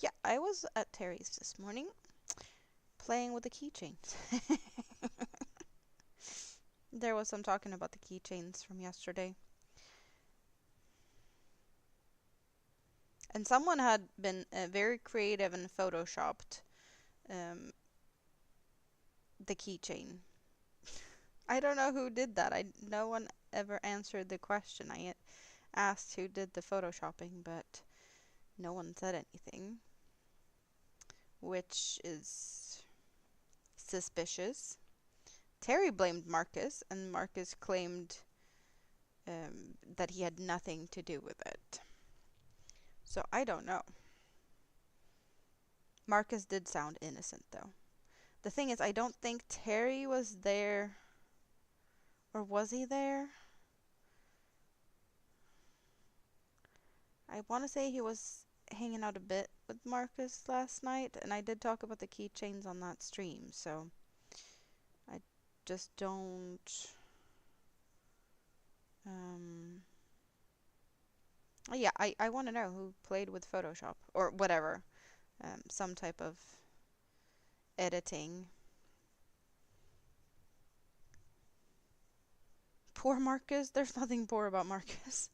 Yeah, I was at Terry's this morning playing with the keychains. There was some talking about the keychains from yesterday. And someone had been very creative and photoshopped the keychain. I don't know who did that. No one ever answered the question. I asked who did the photoshopping, but no one said anything, which is suspicious Terry blamed Marcus, and Marcus claimed that he had nothing to do with it. So I don't know. Marcus did sound innocent, though. The thing is, I don't think Terry was there. Or was he there? I want to say he was hanging out a bit with Marcus last night, and I did talk about the keychains on that stream, so I just don't. Yeah, I want to know who played with Photoshop or whatever, some type of editing. Poor Marcus. There's nothing poor about Marcus.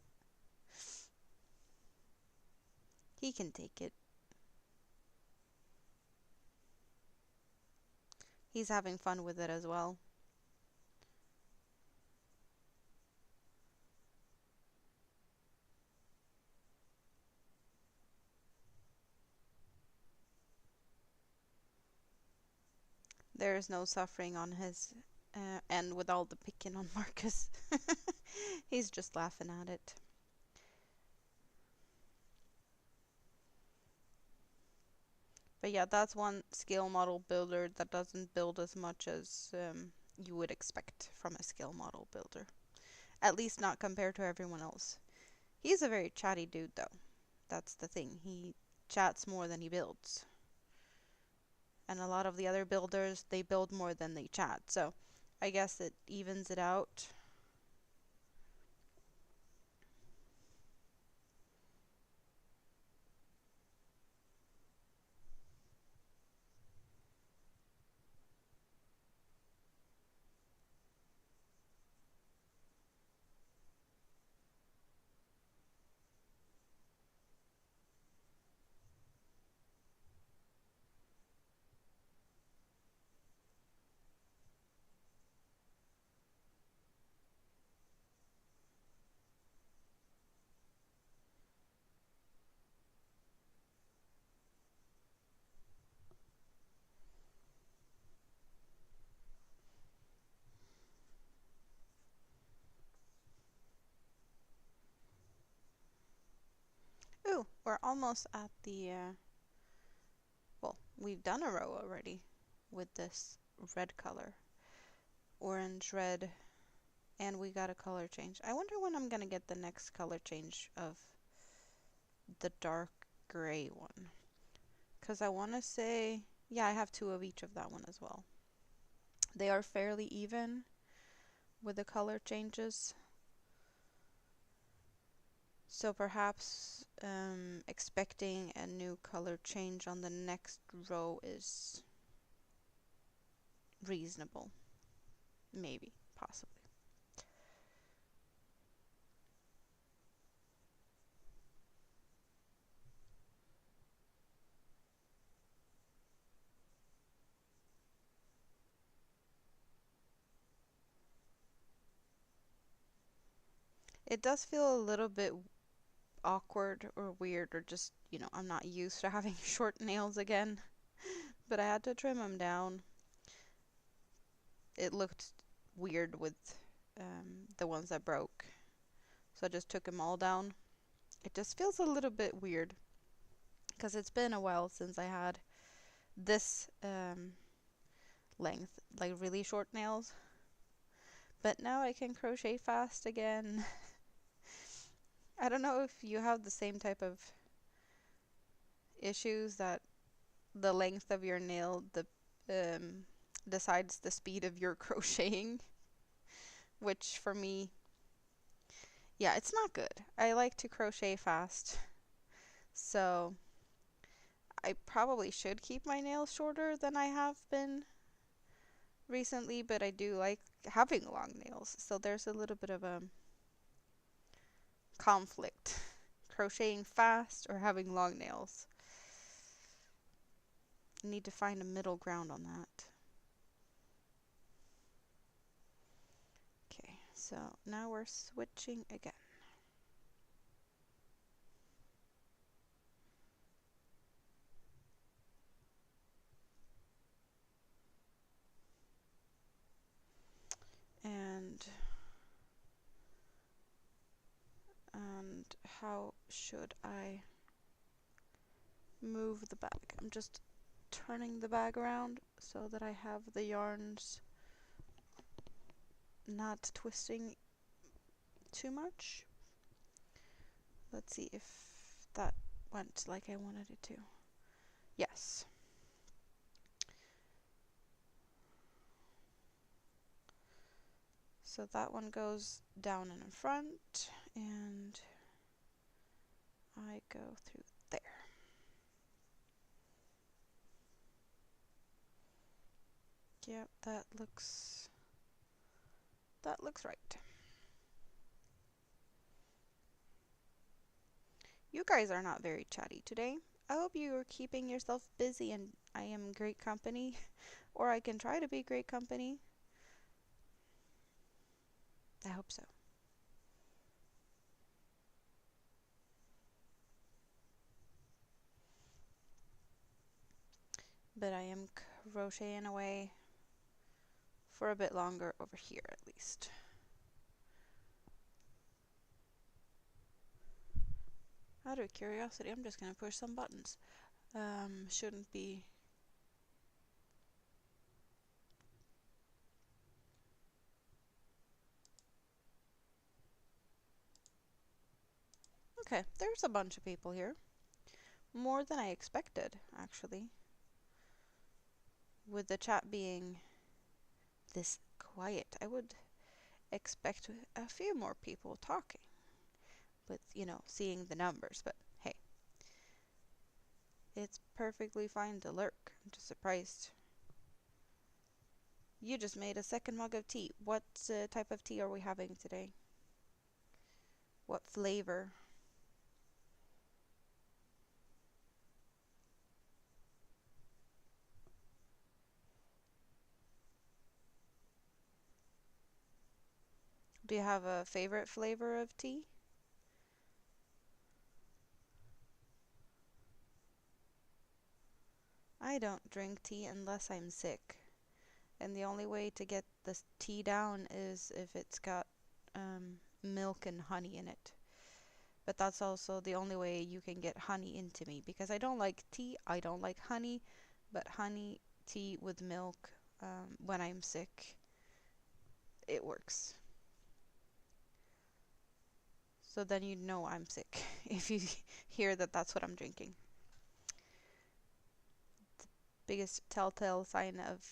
He can take it. He's having fun with it as well. There is no suffering on his end with all the picking on Marcus. He's just laughing at it. But yeah, that's one scale model builder that doesn't build as much as you would expect from a scale model builder. At least not compared to everyone else. He's a very chatty dude though. That's the thing. He chats more than he builds. And a lot of the other builders, they build more than they chat. So I guess it evens it out. Ooh, we're almost at the, well, we've done a row already with this red color. Orange, red, and we got a color change. I wonder when I'm gonna get the next color change of the dark gray one. Because I want to say, yeah, I have two of each of that one as well. They are fairly even with the color changes. So perhaps expecting a new color change on the next row is reasonable. Maybe, possibly. It does feel a little bit awkward or weird, or just, I'm not used to having short nails again. But I had to trim them down. It looked weird with the ones that broke. So I just took them all down. It just feels a little bit weird because it's been a while since I had this length, like really short nails. But now I can crochet fast again. I don't know if you have the same type of issues that the length of your nail decides the speed of your crocheting, which for me, yeah, it's not good. I like to crochet fast, so I probably should keep my nails shorter than I have been recently, but I do like having long nails, so there's a little bit of a conflict. Crocheting fast or having long nails. I need to find a middle ground on that. Okay, so now we're switching again. how should I move the bag? I'm just turning the bag around so that I have the yarns not twisting too much. Let's see if that went like I wanted it to. Yes. So that one goes down and in front, and I go through there. Yep, that looks right. You guys are not very chatty today. I hope you are keeping yourself busy and I am great company, or I can try to be great company. I hope so. But I am crocheting away for a bit longer over here at least. Out of curiosity, I'm just gonna push some buttons. Shouldn't be. Okay, there's a bunch of people here. More than I expected, actually. With the chat being this quiet, I would expect a few more people talking. With, seeing the numbers, but hey. It's perfectly fine to lurk. I'm just surprised. You just made a second mug of tea. What type of tea are we having today? What flavor? Do you have a favorite flavor of tea? I don't drink tea unless I'm sick. And the only way to get the tea down is if it's got milk and honey in it. But that's also the only way you can get honey into me, because I don't like tea, I don't like honey, but honey, tea with milk, when I'm sick, it works. So then you know I'm sick if you hear that that's what I'm drinking. The biggest telltale sign of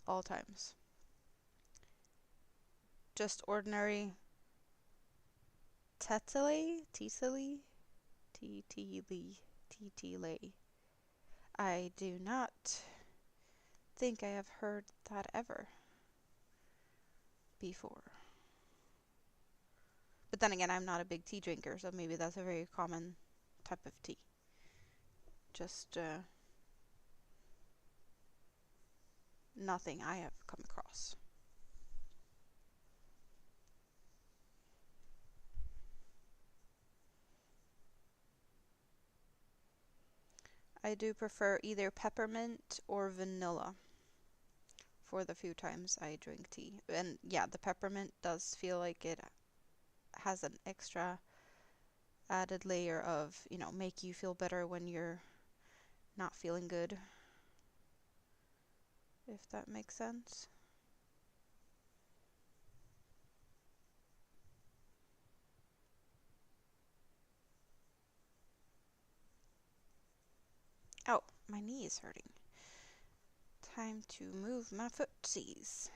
all times. Just ordinary tetele, tetele, tetele. I do not think I have heard that ever before. But then again, I'm not a big tea drinker, so maybe that's a very common type of tea. Just nothing I have come across. I do prefer either peppermint or vanilla for the few times I drink tea. And yeah, the peppermint does feel like it has an extra added layer of, make you feel better when you're not feeling good. If that makes sense. Oh, my knee is hurting. Time to move my footsies.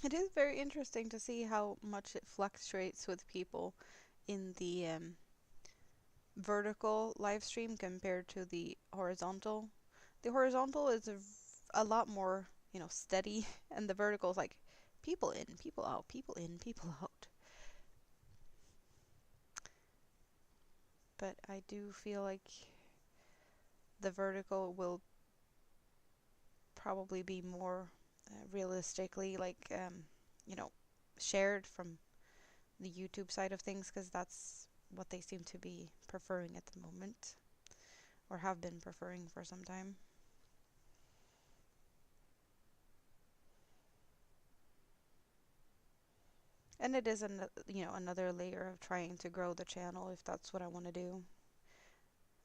It is very interesting to see how much it fluctuates with people in the vertical live stream compared to the horizontal. The horizontal is a lot more, steady, and the vertical is like People in, people out, people in, people out. But I do feel like the vertical will probably be more realistically you know, shared from the YouTube side of things, because that's what they seem to be preferring at the moment, or have been preferring for some time. And it is another layer of trying to grow the channel if that's what I want to do.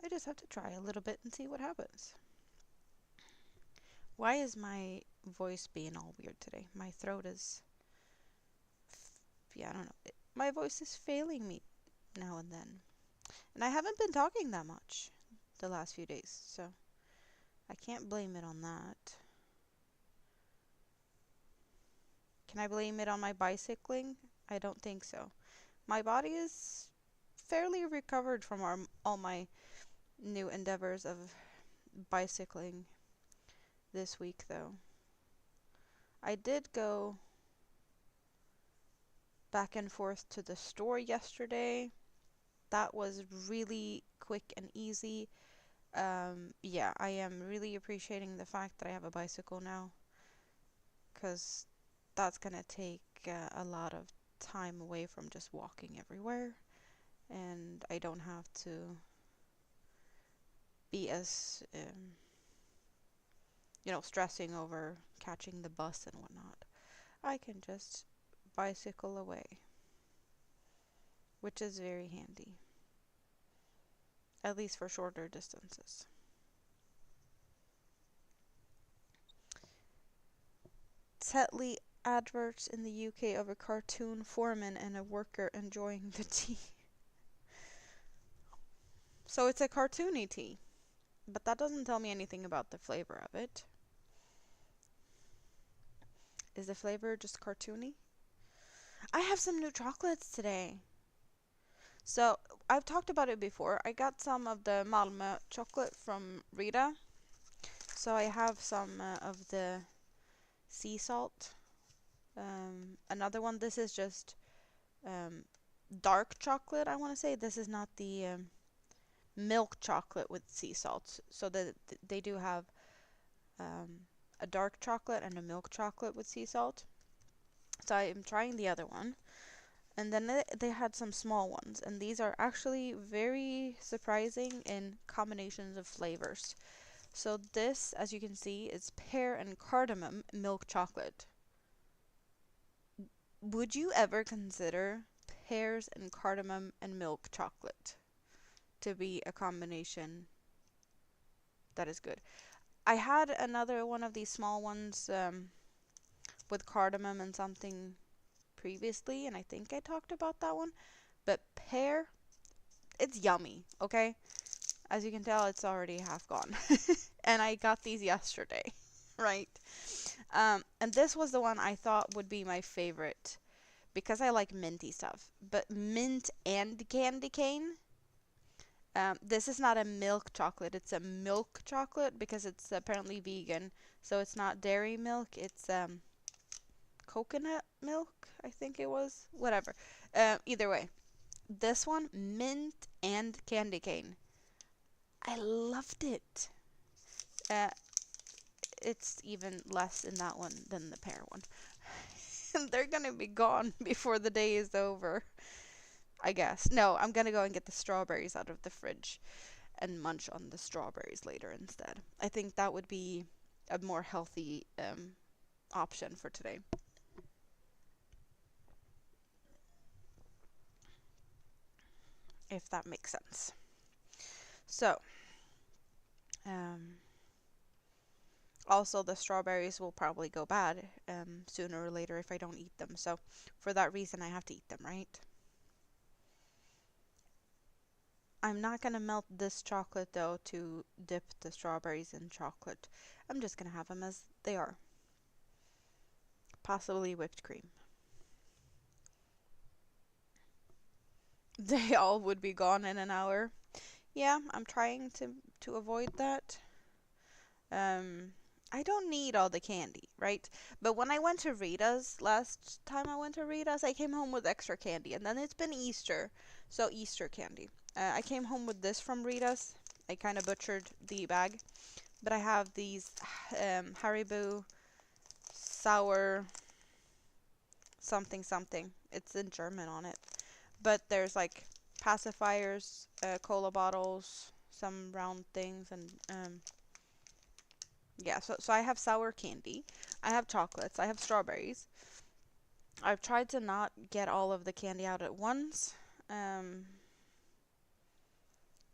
I just have to try a little bit and see what happens. Why is my voice being all weird today? My throat is, yeah, I don't know. My voice is failing me now and then. And I haven't been talking that much the last few days, so I can't blame it on that. Can I blame it on my bicycling? I don't think so. My body is fairly recovered from all my new endeavors of bicycling this week, though. I did go back and forth to the store yesterday. That was really quick and easy. Yeah, I am really appreciating the fact that I have a bicycle now, because that's gonna take a lot of time away from just walking everywhere, and I don't have to be as stressing over catching the bus and whatnot. I can just bicycle away, which is very handy, at least for shorter distances. Tetley adverts in the UK of a cartoon foreman and a worker enjoying the tea. So it's a cartoony tea, but that doesn't tell me anything about the flavor of it. Is the flavor just cartoony? I have some new chocolates today. So I've talked about it before. I got some of the Malmö chocolate from Rita. So I have some of the sea salt. Another one, this is just dark chocolate, I want to say. This is not the milk chocolate with sea salt. So they do have a dark chocolate and a milk chocolate with sea salt. So I am trying the other one. And then they had some small ones, and these are actually very surprising in combinations of flavors. So this, as you can see, is pear and cardamom milk chocolate. Would you ever consider pears and cardamom and milk chocolate to be a combination that is good? I had another one of these small ones with cardamom and something previously, and I think I talked about that one. But pear, it's yummy, okay? As you can tell, it's already half gone. And I got these yesterday, right? And this was the one I thought would be my favorite because I like minty stuff. But mint and candy cane. This is not a milk chocolate, it's a milk chocolate because it's apparently vegan. So it's not dairy milk, it's coconut milk, I think it was. Whatever. Either way, this one, mint and candy cane. I loved it. Uh, it's even less in that one than the pear one. They're gonna be gone before the day is over, I guess. No, I'm gonna go and get the strawberries out of the fridge and munch on the strawberries later instead. I think that would be a more healthy option for today. If that makes sense. So, also the strawberries will probably go bad sooner or later if I don't eat them. So, for that reason, I have to eat them, right? I'm not gonna melt this chocolate though to dip the strawberries in chocolate. I'm just gonna have them as they are. Possibly whipped cream. They all would be gone in an hour. Yeah, I'm trying to avoid that. Um, I don't need all the candy, right? But when I went to Rita's, last time I went to Rita's, I came home with extra candy. And then it's been Easter, so Easter candy. I came home with this from Rita's. I kind of butchered the bag. But I have these Haribo sour something something. It's in German on it. But there's like pacifiers, cola bottles, some round things, and yeah, so I have sour candy. I have chocolates. I have strawberries. I've tried to not get all of the candy out at once, um,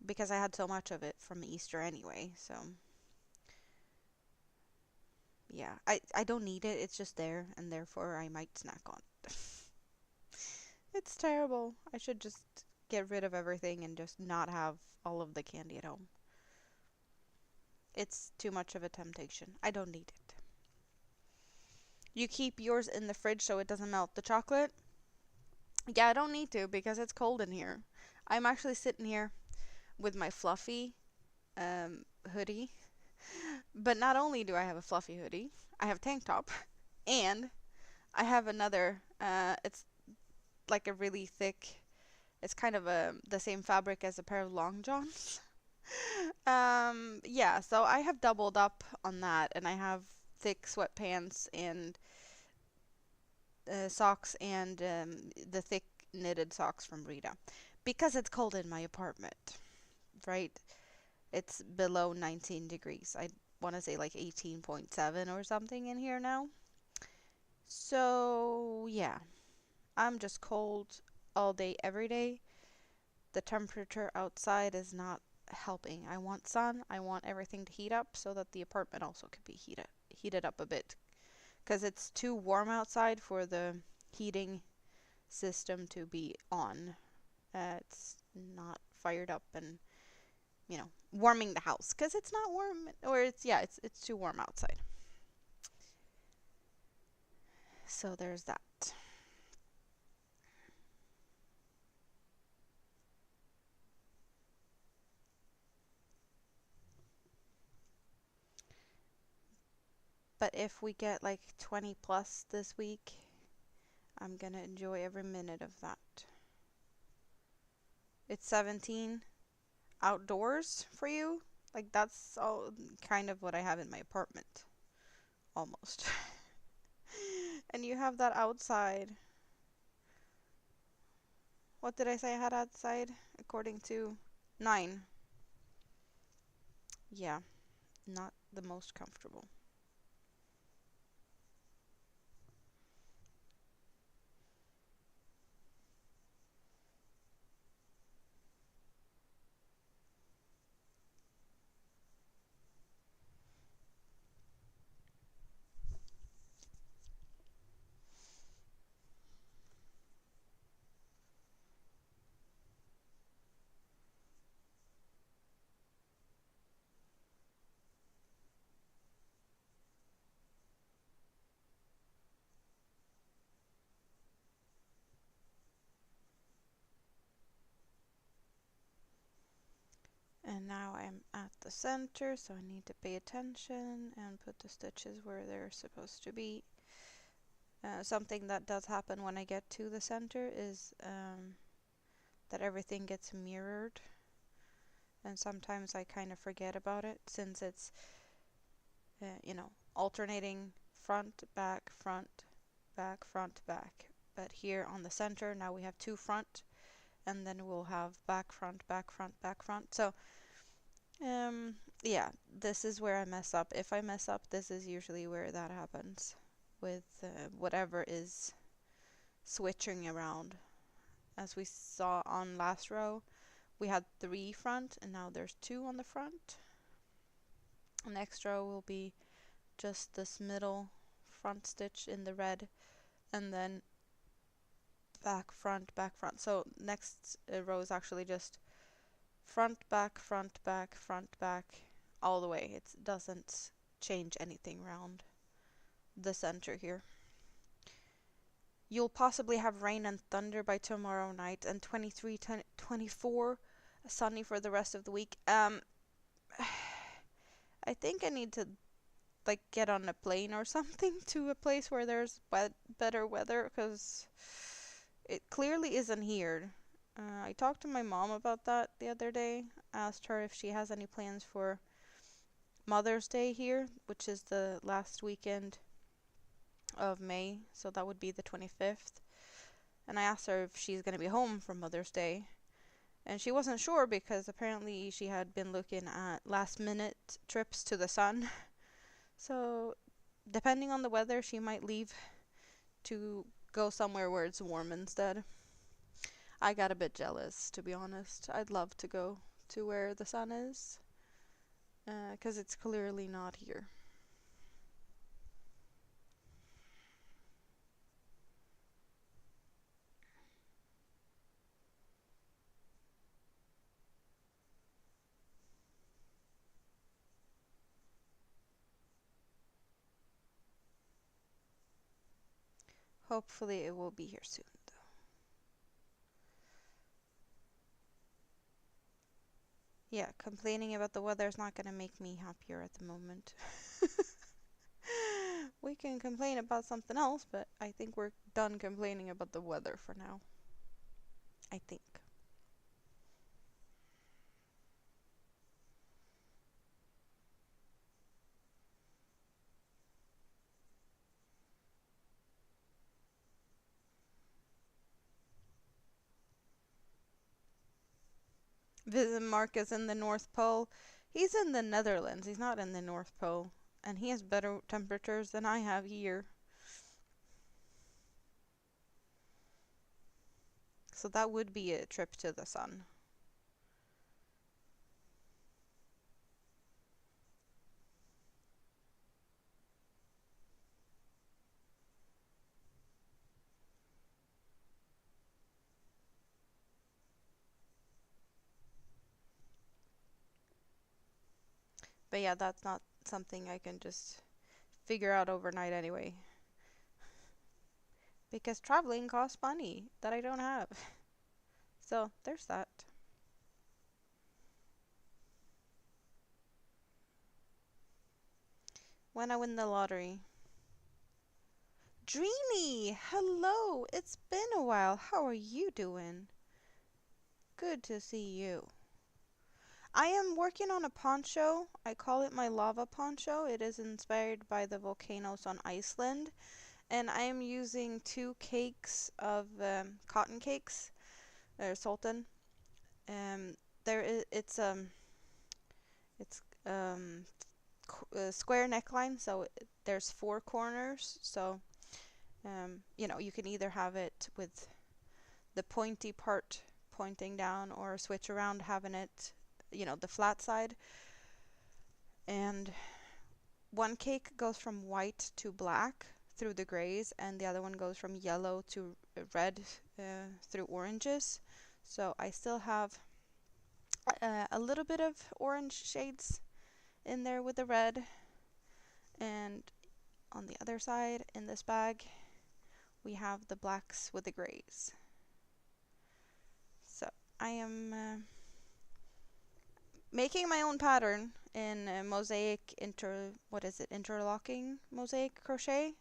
because I had so much of it from Easter anyway. So yeah, I don't need it. It's just there, and therefore I might snack on it. It's terrible. I should just get rid of everything and just not have all of the candy at home. It's too much of a temptation. I don't need it. You keep yours in the fridge so it doesn't melt the chocolate? Yeah, I don't need to because it's cold in here. I'm actually sitting here with my fluffy hoodie. But not only do I have a fluffy hoodie, I have a tank top, and I have another, it's like a really thick, it's kind of the same fabric as a pair of long johns. Yeah, so I have doubled up on that, and I have thick sweatpants and socks and the thick knitted socks from Rita. Because it's cold in my apartment, right? It's below 19 degrees. I want to say like 18.7 or something in here now. So, yeah, I'm just cold all day, every day. The temperature outside is not helping. I want sun. I want everything to heat up so that the apartment also could be heated up a bit. Because it's too warm outside for the heating system to be on. It's not fired up and, warming the house. Because it's not warm, or it's too warm outside. So there's that. But if we get like 20 plus this week, I'm gonna enjoy every minute of that. It's 17 outdoors for you. Like that's all kind of what I have in my apartment. Almost. And you have that outside. What did I say I had outside? According to 9. Yeah, not the most comfortable. And now I'm at the center, so I need to pay attention and put the stitches where they're supposed to be. Something that does happen when I get to the center is that everything gets mirrored, and sometimes I kind of forget about it since it's, alternating front, back, front, back, front, back. But here on the center, now we have two front, and then we'll have back, front, back, front, back, front. So yeah, this is where I mess up. If I mess up, this is usually where that happens with whatever is switching around. As we saw on last row, we had 3 front and now there's 2 on the front. Next row will be just this middle front stitch in the red, and then back, front, back, front. So next row is actually just front, back, front, back, front, back, all the way. It doesn't change anything around the center here. You'll possibly have rain and thunder by tomorrow night, and 23, 24 sunny for the rest of the week. I think I need to like get on a plane or something to a place where there's better weather, because it clearly isn't here. I talked to my mom about that the other day, asked her if she has any plans for Mother's Day here, which is the last weekend of May, so that would be the 25th. And I asked her if she's going to be home for Mother's Day. And she wasn't sure because apparently she had been looking at last minute trips to the sun. So, depending on the weather, she might leave to go somewhere where it's warm instead. I got a bit jealous, to be honest. I'd love to go to where the sun is, because it's clearly not here. Hopefully it will be here soon, though. Yeah, complaining about the weather is not going to make me happier at the moment. We can complain about something else, but I think we're done complaining about the weather for now. I think. Visit Marcus in the North Pole. He's in the Netherlands. He's not in the North Pole. And he has better temperatures than I have here. So that would be a trip to the sun. But yeah, that's not something I can just figure out overnight anyway. Because traveling costs money that I don't have. So there's that. When I win the lottery. Dreamy! Hello! It's been a while. How are you doing? Good to see you. I am working on a poncho. I call it my lava poncho. It is inspired by the volcanoes on Iceland. And I am using 2 cakes of cotton cakes. They're sultan. There is it's a square neckline, so there's 4 corners. So you can either have it with the pointy part pointing down, or switch around having it, the flat side. And one cake goes from white to black through the grays, and the other one goes from yellow to red through oranges. So I still have a little bit of orange shades in there with the red. And on the other side in this bag, we have the blacks with the grays. So I am making my own pattern in mosaic interlocking mosaic crochet,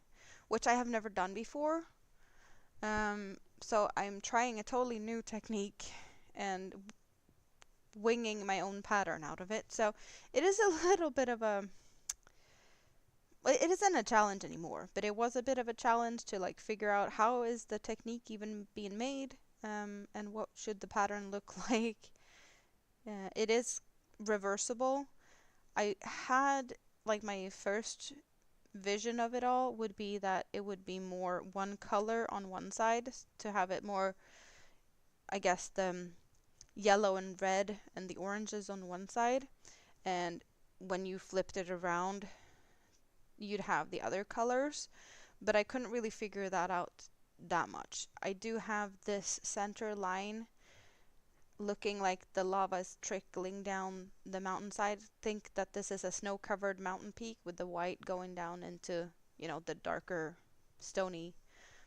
which I have never done before. So I'm trying a totally new technique and winging my own pattern out of it. So it is a little bit of a it isn't a challenge anymore, but it was a bit of a challenge to like figure out how is the technique even being made, and what should the pattern look like. It is reversible. I had like my first vision of it all would be that it would be more one color on one side to have it more, I guess, the yellow and red and the oranges on one side, and when you flipped it around you'd have the other colors, but I couldn't really figure that out that much. I do have this center line looking like the lava is trickling down the mountainside. Think that this is a snow-covered mountain peak with the white going down into, the darker stony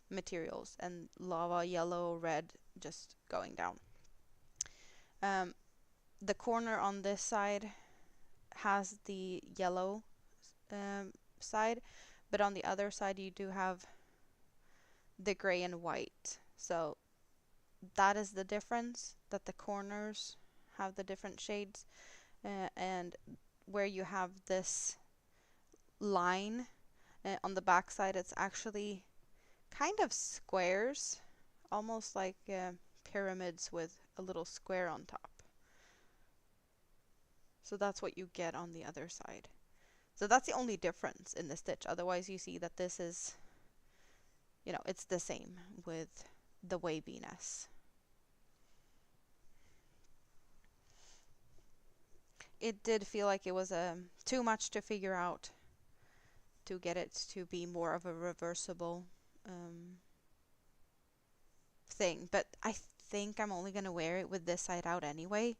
materials, and lava, yellow, red, just going down. The corner on this side has the yellow side, but on the other side you do have the gray and white. So that is the difference, that the corners have the different shades, and where you have this line on the back side, it's actually kind of squares, almost like pyramids with a little square on top. So that's what you get on the other side. So that's the only difference in the stitch. Otherwise you see that this is, you know, it's the same with the waviness. It did feel like it was too much to figure out to get it to be more of a reversible thing. But I think I'm only going to wear it with this side out anyway,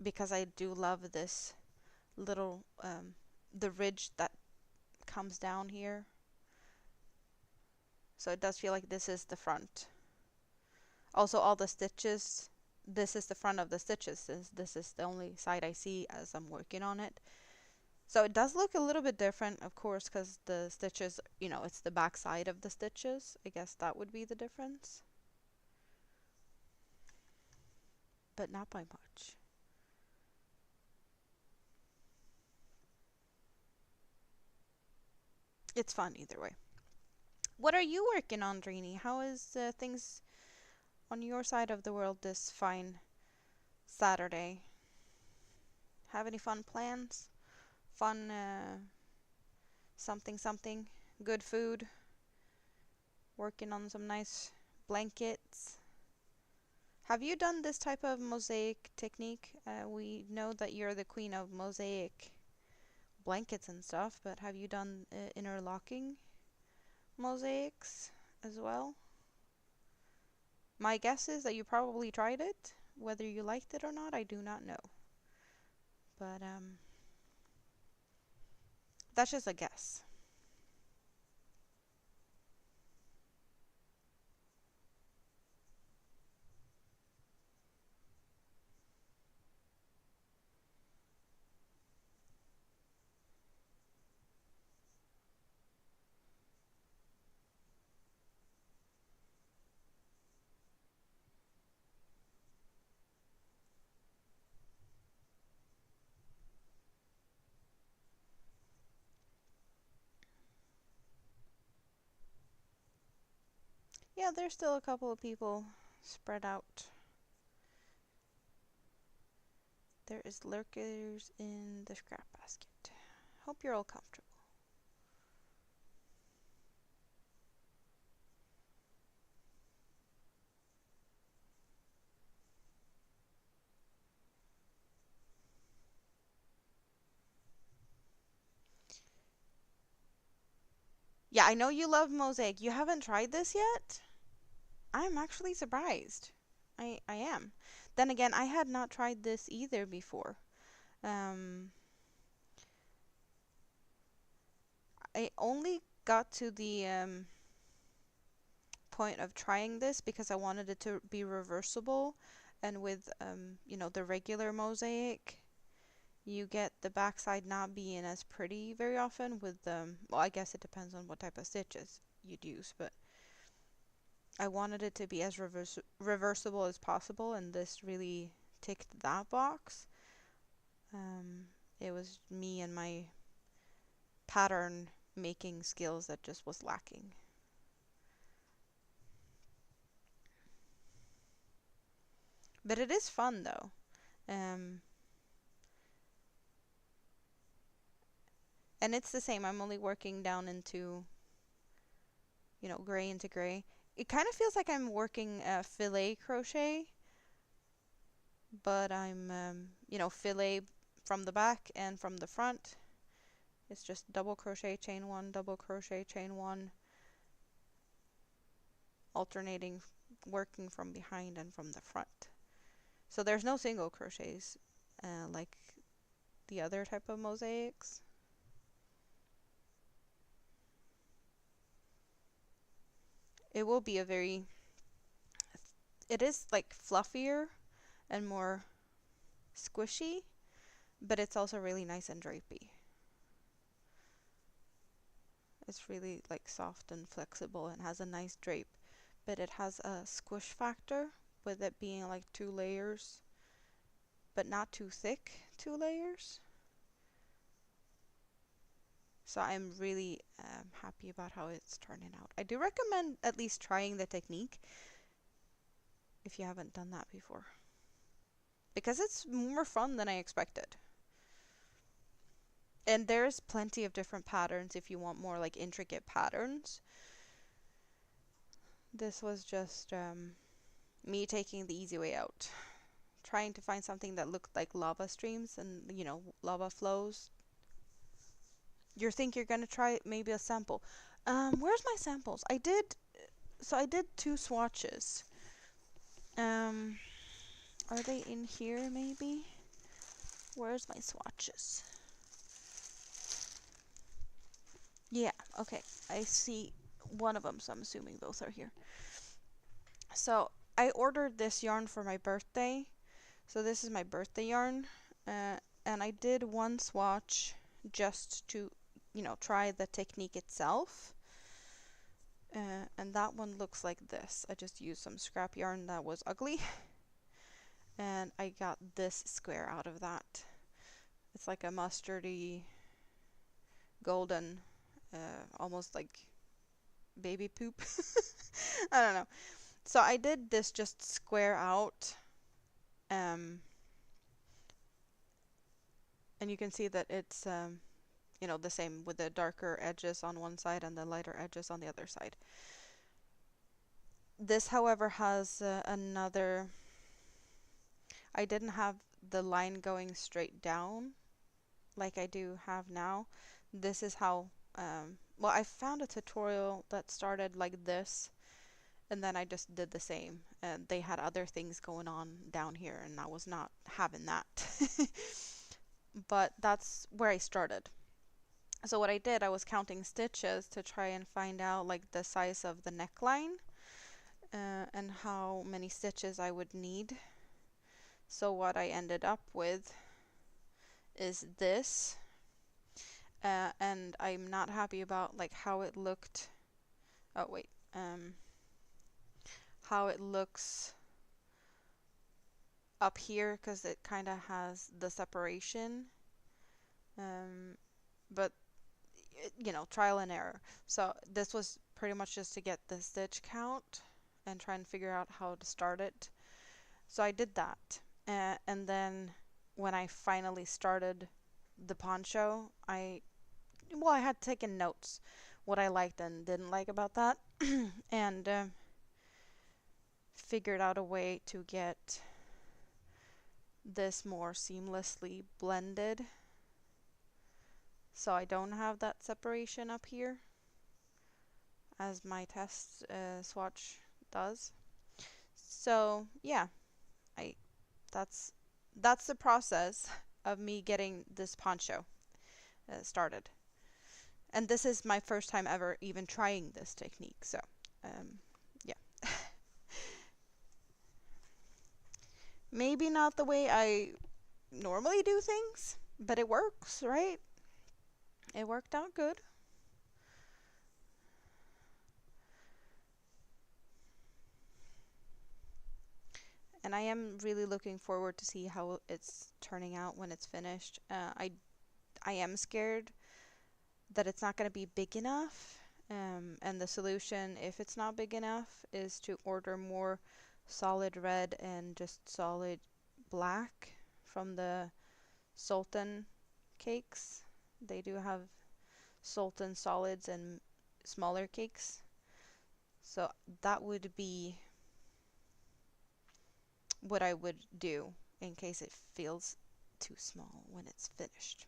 because I do love this little, the ridge that comes down here. So it does feel like this is the front. Also, all the stitches, this is the front of the stitches, since this is the only side I see as I'm working on it. So it does look a little bit different, of course, because the stitches, you know, it's the back side of the stitches. I guess that would be the difference. But not by much. It's fun either way. What are you working on, Drini? How is things on your side of the world this fine Saturday? Have any fun plans? Fun something? Good food? Working on some nice blankets? Have you done this type of mosaic technique? We know that you're the queen of mosaic blankets and stuff, but have you done interlocking mosaics as well? My guess is that you probably tried it. Whether you liked it or not, I do not know. But that's just a guess. Yeah, there's still a couple of people spread out. There is lurkers in the scrap basket. Hope you're all comfortable. Yeah, I know you love mosaic. You haven't tried this yet? I'm actually surprised. I am. Then again, I had not tried this either before. Um, I only got to the point of trying this because I wanted it to be reversible, and with you know, the regular mosaic, you get the backside not being as pretty very often with well, I guess it depends on what type of stitches you'd use, but I wanted it to be as reversible as possible, and this really ticked that box. It was me and my pattern making skills that just was lacking. But it is fun though. Um, and it's the same. I'm only working down into, you know, gray into gray. It kind of feels like I'm working filet crochet, but I'm, you know, filet from the back and from the front. It's just double crochet, chain one, double crochet, chain one, alternating working from behind and from the front. So there's no single crochets like the other type of mosaics. It will be a very, it is like fluffier and more squishy, but it's also really nice and drapey. It's really like soft and flexible and has a nice drape, but it has a squish factor with it being like 2 layers, but not too thick 2 layers. So I'm really happy about how it's turning out. I do recommend at least trying the technique if you haven't done that before, because it's more fun than I expected. And there's plenty of different patterns if you want more like intricate patterns. This was just me taking the easy way out, trying to find something that looked like lava streams and, you know, lava flows. You think you're gonna try maybe a sample. Where's my samples? I did 2 swatches. Are they in here maybe? Where's my swatches? Yeah, okay. I see one of them, so I'm assuming both are here. So I ordered this yarn for my birthday. So this is my birthday yarn. And I did 1 swatch just to, you know, try the technique itself. And that one looks like this. I just used some scrap yarn that was ugly. And I got this square out of that. It's like a mustardy golden, almost like baby poop. I don't know. So I did this just square out. And you can see that it's, you know, the same with the darker edges on one side and the lighter edges on the other side. This, however, has another... I didn't have the line going straight down like I do have now. This is how... well, I found a tutorial that started like this, and then I just did the same. And they had other things going on down here, and I was not having that. But that's where I started. So what I did, I was counting stitches to try and find out like the size of the neckline and how many stitches I would need. So what I ended up with is this, and I'm not happy about like how it looked. Oh wait, how it looks up here, because it kind of has the separation, but you know, trial and error. So this was pretty much just to get the stitch count and try and figure out how to start it. So I did that, and then when I finally started the poncho, I had taken notes what I liked and didn't like about that, and figured out a way to get this more seamlessly blended, so I don't have that separation up here as my test swatch does. So yeah, I that's the process of me getting this poncho started. And this is my first time ever even trying this technique, so yeah. Maybe not the way I normally do things, but it works, right? It worked out good. And I am really looking forward to see how it's turning out when it's finished. I am scared that it's not going to be big enough. And the solution, if it's not big enough, is to order more solid red and just solid black from the Sultan cakes. They do have Sultan solids and smaller cakes. So that would be what I would do in case it feels too small when it's finished.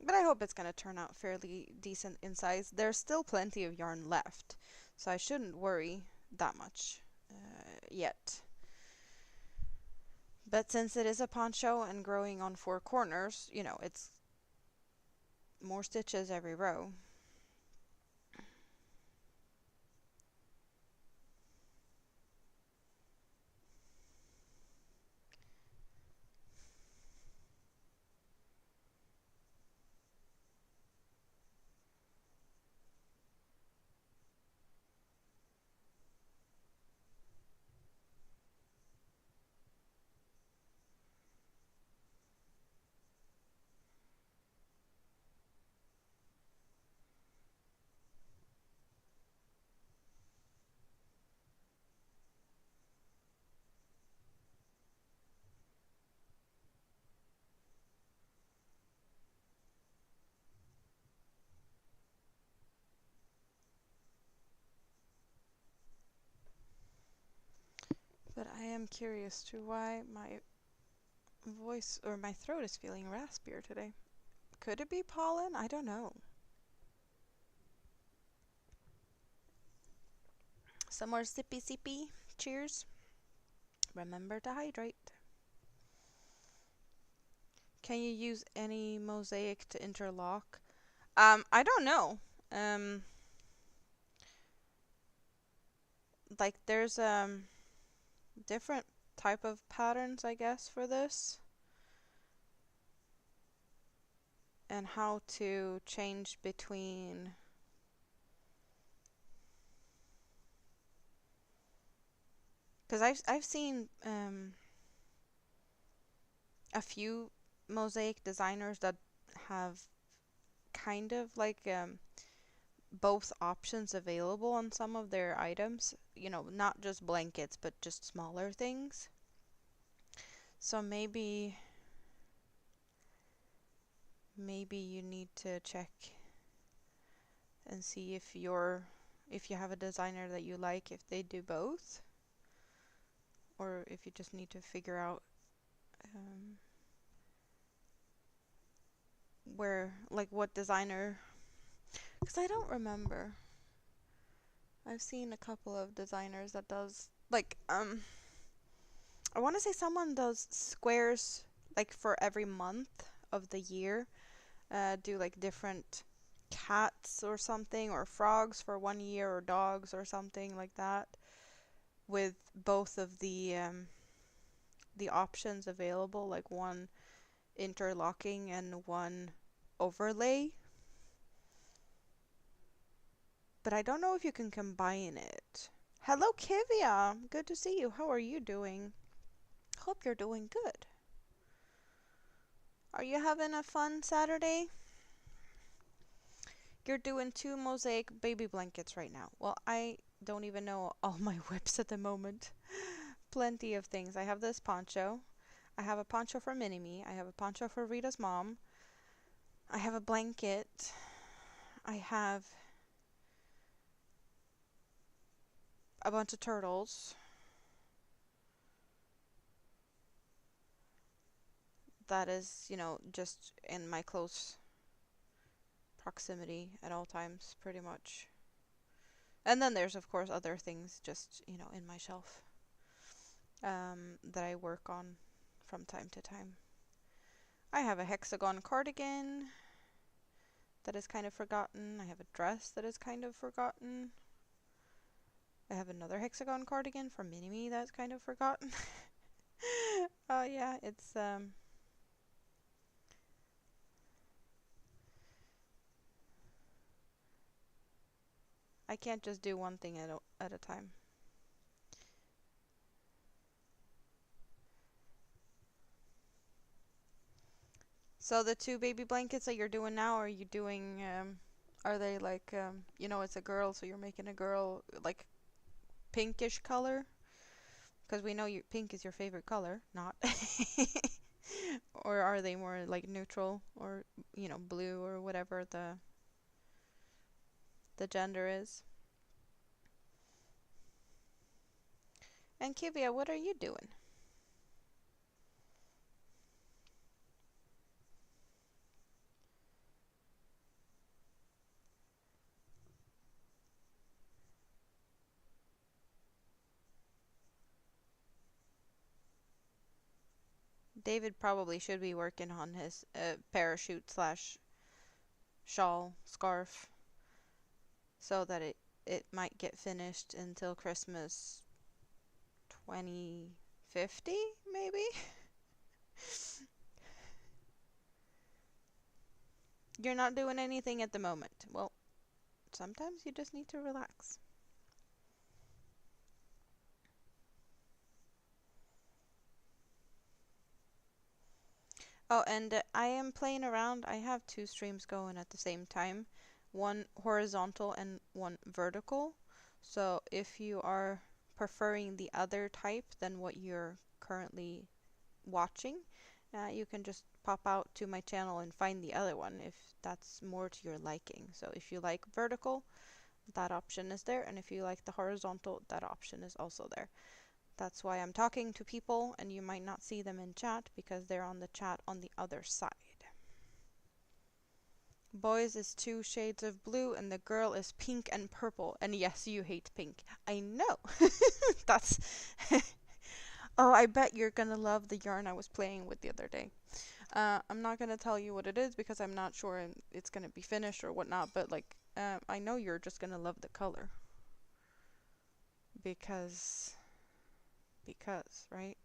But I hope it's going to turn out fairly decent in size. There's still plenty of yarn left, so I shouldn't worry that much yet. But since it is a poncho and growing on 4 corners, you know, it's more stitches every row. am curious to why my voice or my throat is feeling raspier today. Could it be pollen? I don't know. Some more sippy sippy. Cheers. Remember to hydrate. Can you use any mosaic to interlock? I don't know. Um, like there's different type of patterns, I guess, for this, and how to change between. Because I've seen a few mosaic designers that have kind of like both options available on some of their items. You know, not just blankets, but just smaller things. So maybe you need to check and see if you have a designer that you like, if they do both, or if you just need to figure out where, like, what designer, because I don't remember. I've seen a couple of designers that does like I want to say someone does squares like for every month of the year, do like different cats or something, or frogs for 1 year, or dogs or something like that, with both of the options available, like one interlocking and one overlay. But I don't know if you can combine it. Hello, Kivia! Good to see you. How are you doing? Hope you're doing good. Are you having a fun Saturday? You're doing 2 mosaic baby blankets right now. Well, I don't even know all my whips at the moment. Plenty of things. I have this poncho. I have a poncho for Mini-Me. I have a poncho for Rita's mom. I have a blanket. I have a bunch of turtles that is, you know, just in my close proximity at all times, pretty much. And then there's, of course, other things just, you know, in my shelf that I work on from time to time. I have a hexagon cardigan that is kind of forgotten. I have a dress that is kind of forgotten. I have another hexagon cardigan from Mini-Me that's kind of forgotten. Oh yeah, it's I can't just do one thing at a time. So the 2 baby blankets that you're doing now, are you doing are they like you know, it's a girl, so you're making a girl like pinkish color? Because we know pink is your favorite color, not. Or are they more like neutral, or you know, blue, or whatever the gender is? And Kivia, what are you doing? David probably should be working on his parachute slash shawl scarf, so that it might get finished until Christmas 2050, maybe? You're not doing anything at the moment. Well, sometimes you just need to relax. Oh, and I am playing around. I have 2 streams going at the same time, one horizontal and one vertical. So if you are preferring the other type than what you're currently watching, you can just pop out to my channel and find the other one if that's more to your liking. So if you like vertical, that option is there, and if you like the horizontal, that option is also there. That's why I'm talking to people and you might not see them in chat because they're on the chat on the other side. Boys is 2 shades of blue and the girl is pink and purple. And yes, you hate pink. I know. That's... Oh, I bet you're gonna love the yarn I was playing with the other day. I'm not gonna tell you what it is because I'm not sure it's gonna be finished or whatnot, but like, I know you're just gonna love the color. Because, right?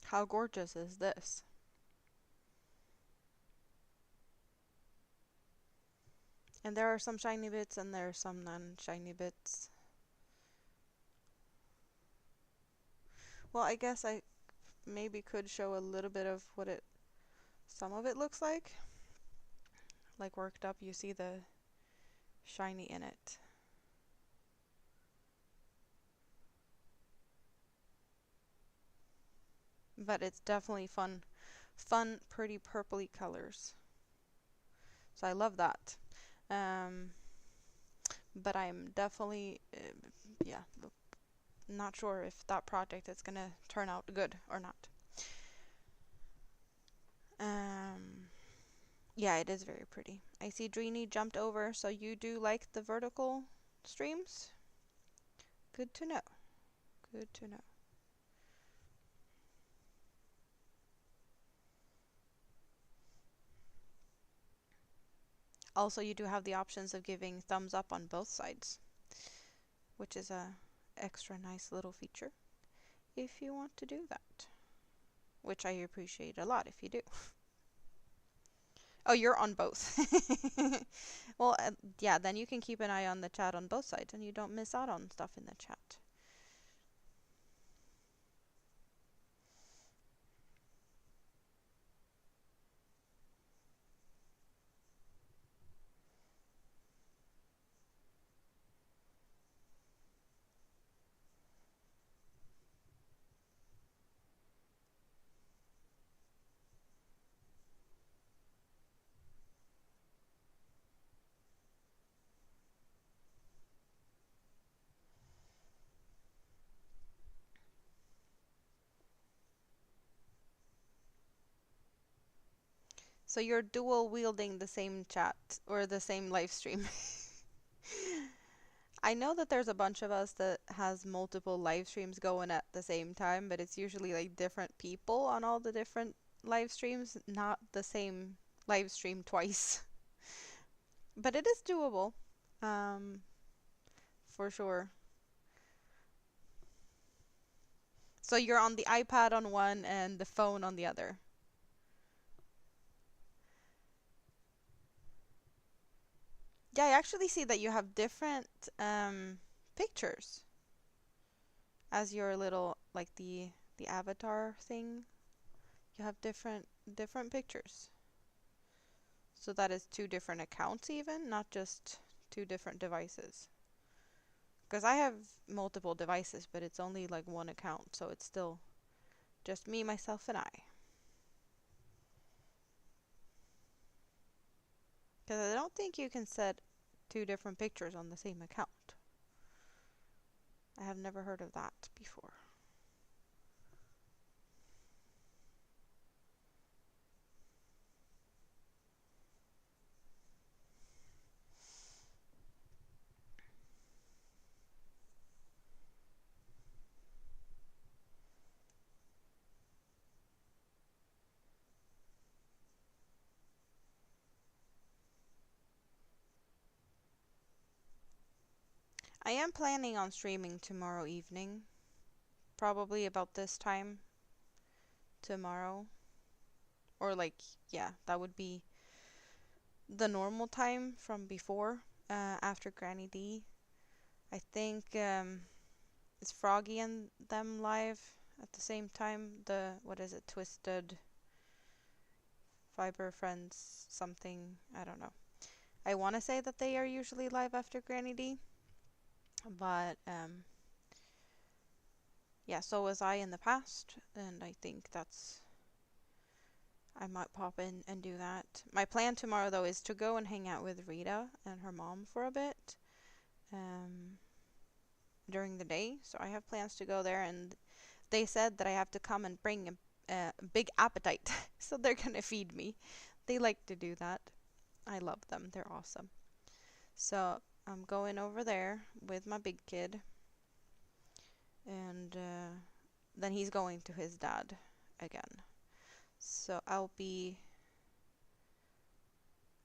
How gorgeous is this? And there are some shiny bits and there are some non-shiny bits. Well, I guess I maybe could show a little bit of what some of it looks like. Like worked up, you see the shiny in it. But it's definitely fun, pretty purpley colors. So I love that. But I'm definitely, yeah, not sure if that project is gonna turn out good or not. Yeah, it is very pretty. I see Dreeny jumped over, so you do like the vertical streams? Good to know. Good to know. Also, you do have the options of giving thumbs up on both sides, which is a extra nice little feature if you want to do that, which I appreciate a lot if you do. Oh, you're on both. Well, yeah, then you can keep an eye on the chat on both sides and you don't miss out on stuff in the chat. So you're dual wielding the same chat or the same live stream. I know that there's a bunch of us that has multiple live streams going at the same time, but it's usually like different people on all the different live streams, not the same live stream twice. But it is doable, for sure. So you're on the iPad on one and the phone on the other. Yeah, I actually see that you have different pictures as your little like the avatar thing. You have different pictures. So that is 2 different accounts even, not just 2 different devices. Because I have multiple devices, but it's only like 1 account, so it's still just me, myself, and I. Because I don't think you can set 2 different pictures on the same account. I have never heard of that before. I am planning on streaming tomorrow evening. Probably about this time tomorrow. Or like, yeah, that would be the normal time from before, after Granny D. I think it's Froggy and them live at the same time. What is it, Twisted Fiber Friends something, I don't know. I want to say that they are usually live after Granny D, but yeah, so was I in the past, and I think I might pop in and do that. My plan tomorrow though is to go and hang out with Rita and her mom for a bit. during the day, so I have plans to go there, and they said that I have to come and bring a big appetite, so they're gonna feed me. They like to do that. I love them. They're awesome. So I'm going over there with my big kid, and then he's going to his dad again. So I'll be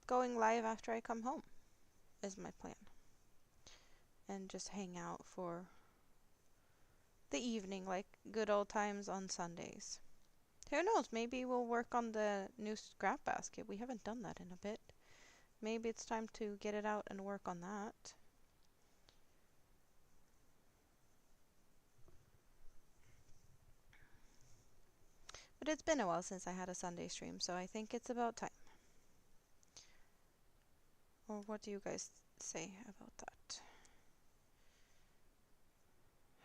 going live after I come home, is my plan. And just hang out for the evening like good old times on Sundays. Who knows, maybe we'll work on the new scrap basket. We haven't done that in a bit. Maybe it's time to get it out and work on that. But it's been a while since I had a Sunday stream, so I think it's about time. Or what do you guys say about that?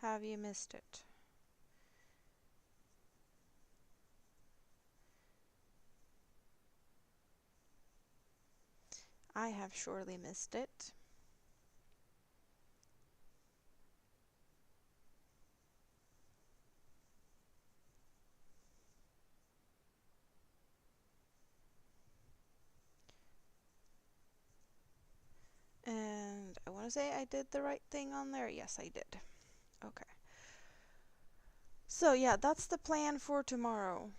Have you missed it? I have surely missed it. And I want to say I did the right thing on there. Yes, I did. Okay. So yeah, that's the plan for tomorrow.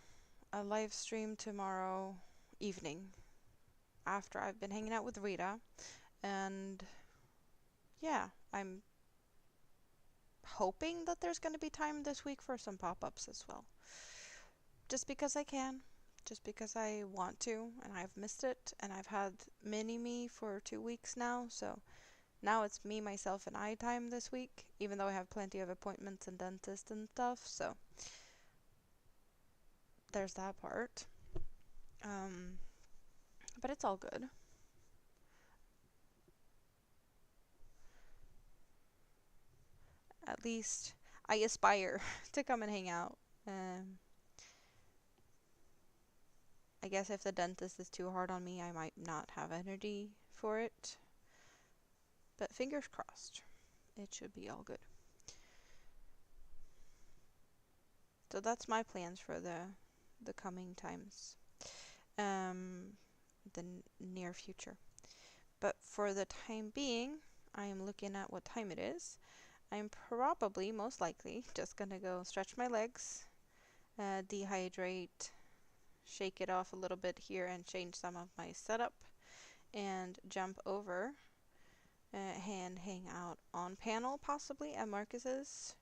A live stream tomorrow evening after I've been hanging out with Rita. And yeah, I'm hoping that there's going to be time this week for some pop-ups as well. Just because I can. Just because I want to, and I've missed it, and I've had mini-me for 2 weeks now, so now it's me, myself, and I time this week, even though I have plenty of appointments and dentist and stuff, so there's that part. But it's all good. At least I aspire to come and hang out. I guess if the dentist is too hard on me, I might not have energy for it. But fingers crossed. It should be all good. So that's my plans for the coming times. The near future. But for the time being, I am looking at what time it is. I'm probably, most likely, just gonna go stretch my legs, dehydrate, shake it off a little bit here and change some of my setup, and jump over and hang out on panel possibly at Marcus's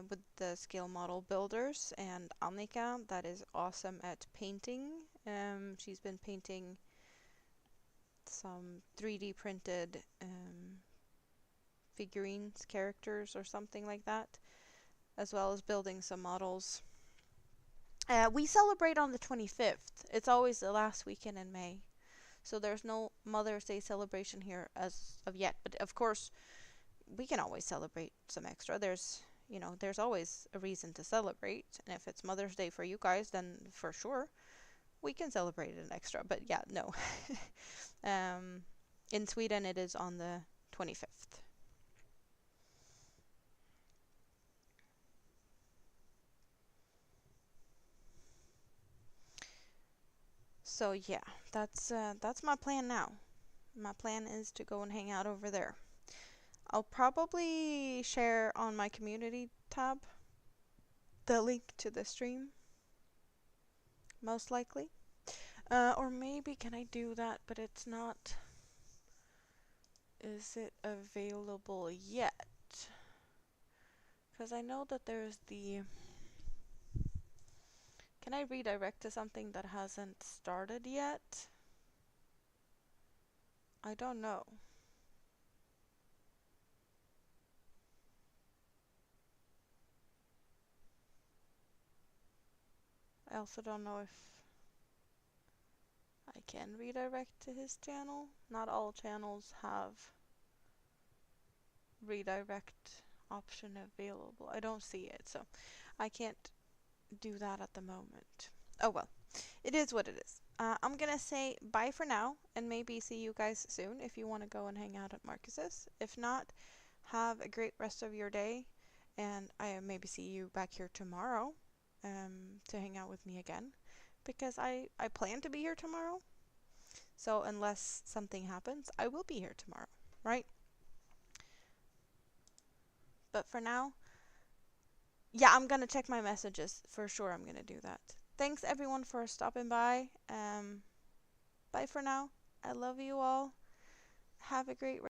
with the scale model builders and Annika that is awesome at painting. She's been painting some 3D printed figurines, characters or something like that, as well as building some models. We celebrate on the 25th. It's always the last weekend in May. So there's no Mother's Day celebration here as of yet. But of course, we can always celebrate some extra. There's always a reason to celebrate. And if it's Mother's Day for you guys, then for sure, we can celebrate an extra. But yeah, no. In Sweden, it is on the 25th. So yeah, that's my plan now. My plan is to go and hang out over there. I'll probably share on my community tab the link to the stream, most likely. Or maybe can I do that, but it's not. Is it available yet? Because I know that there's the. Can I redirect to something that hasn't started yet? I don't know. I also don't know if I can redirect to his channel. Not all channels have redirect option available. I don't see it, so I can't do that at the moment. Oh well, it is what it is. I'm gonna say bye for now, and maybe see you guys soon if you want to go and hang out at Marcus's. If not, Have a great rest of your day, and I maybe see you back here tomorrow to hang out with me again, because I plan to be here tomorrow. So unless something happens, I will be here tomorrow, right? But for now, yeah, I'm gonna check my messages for sure. I'm gonna do that. Thanks everyone for stopping by. Bye for now. I love you all. Have a great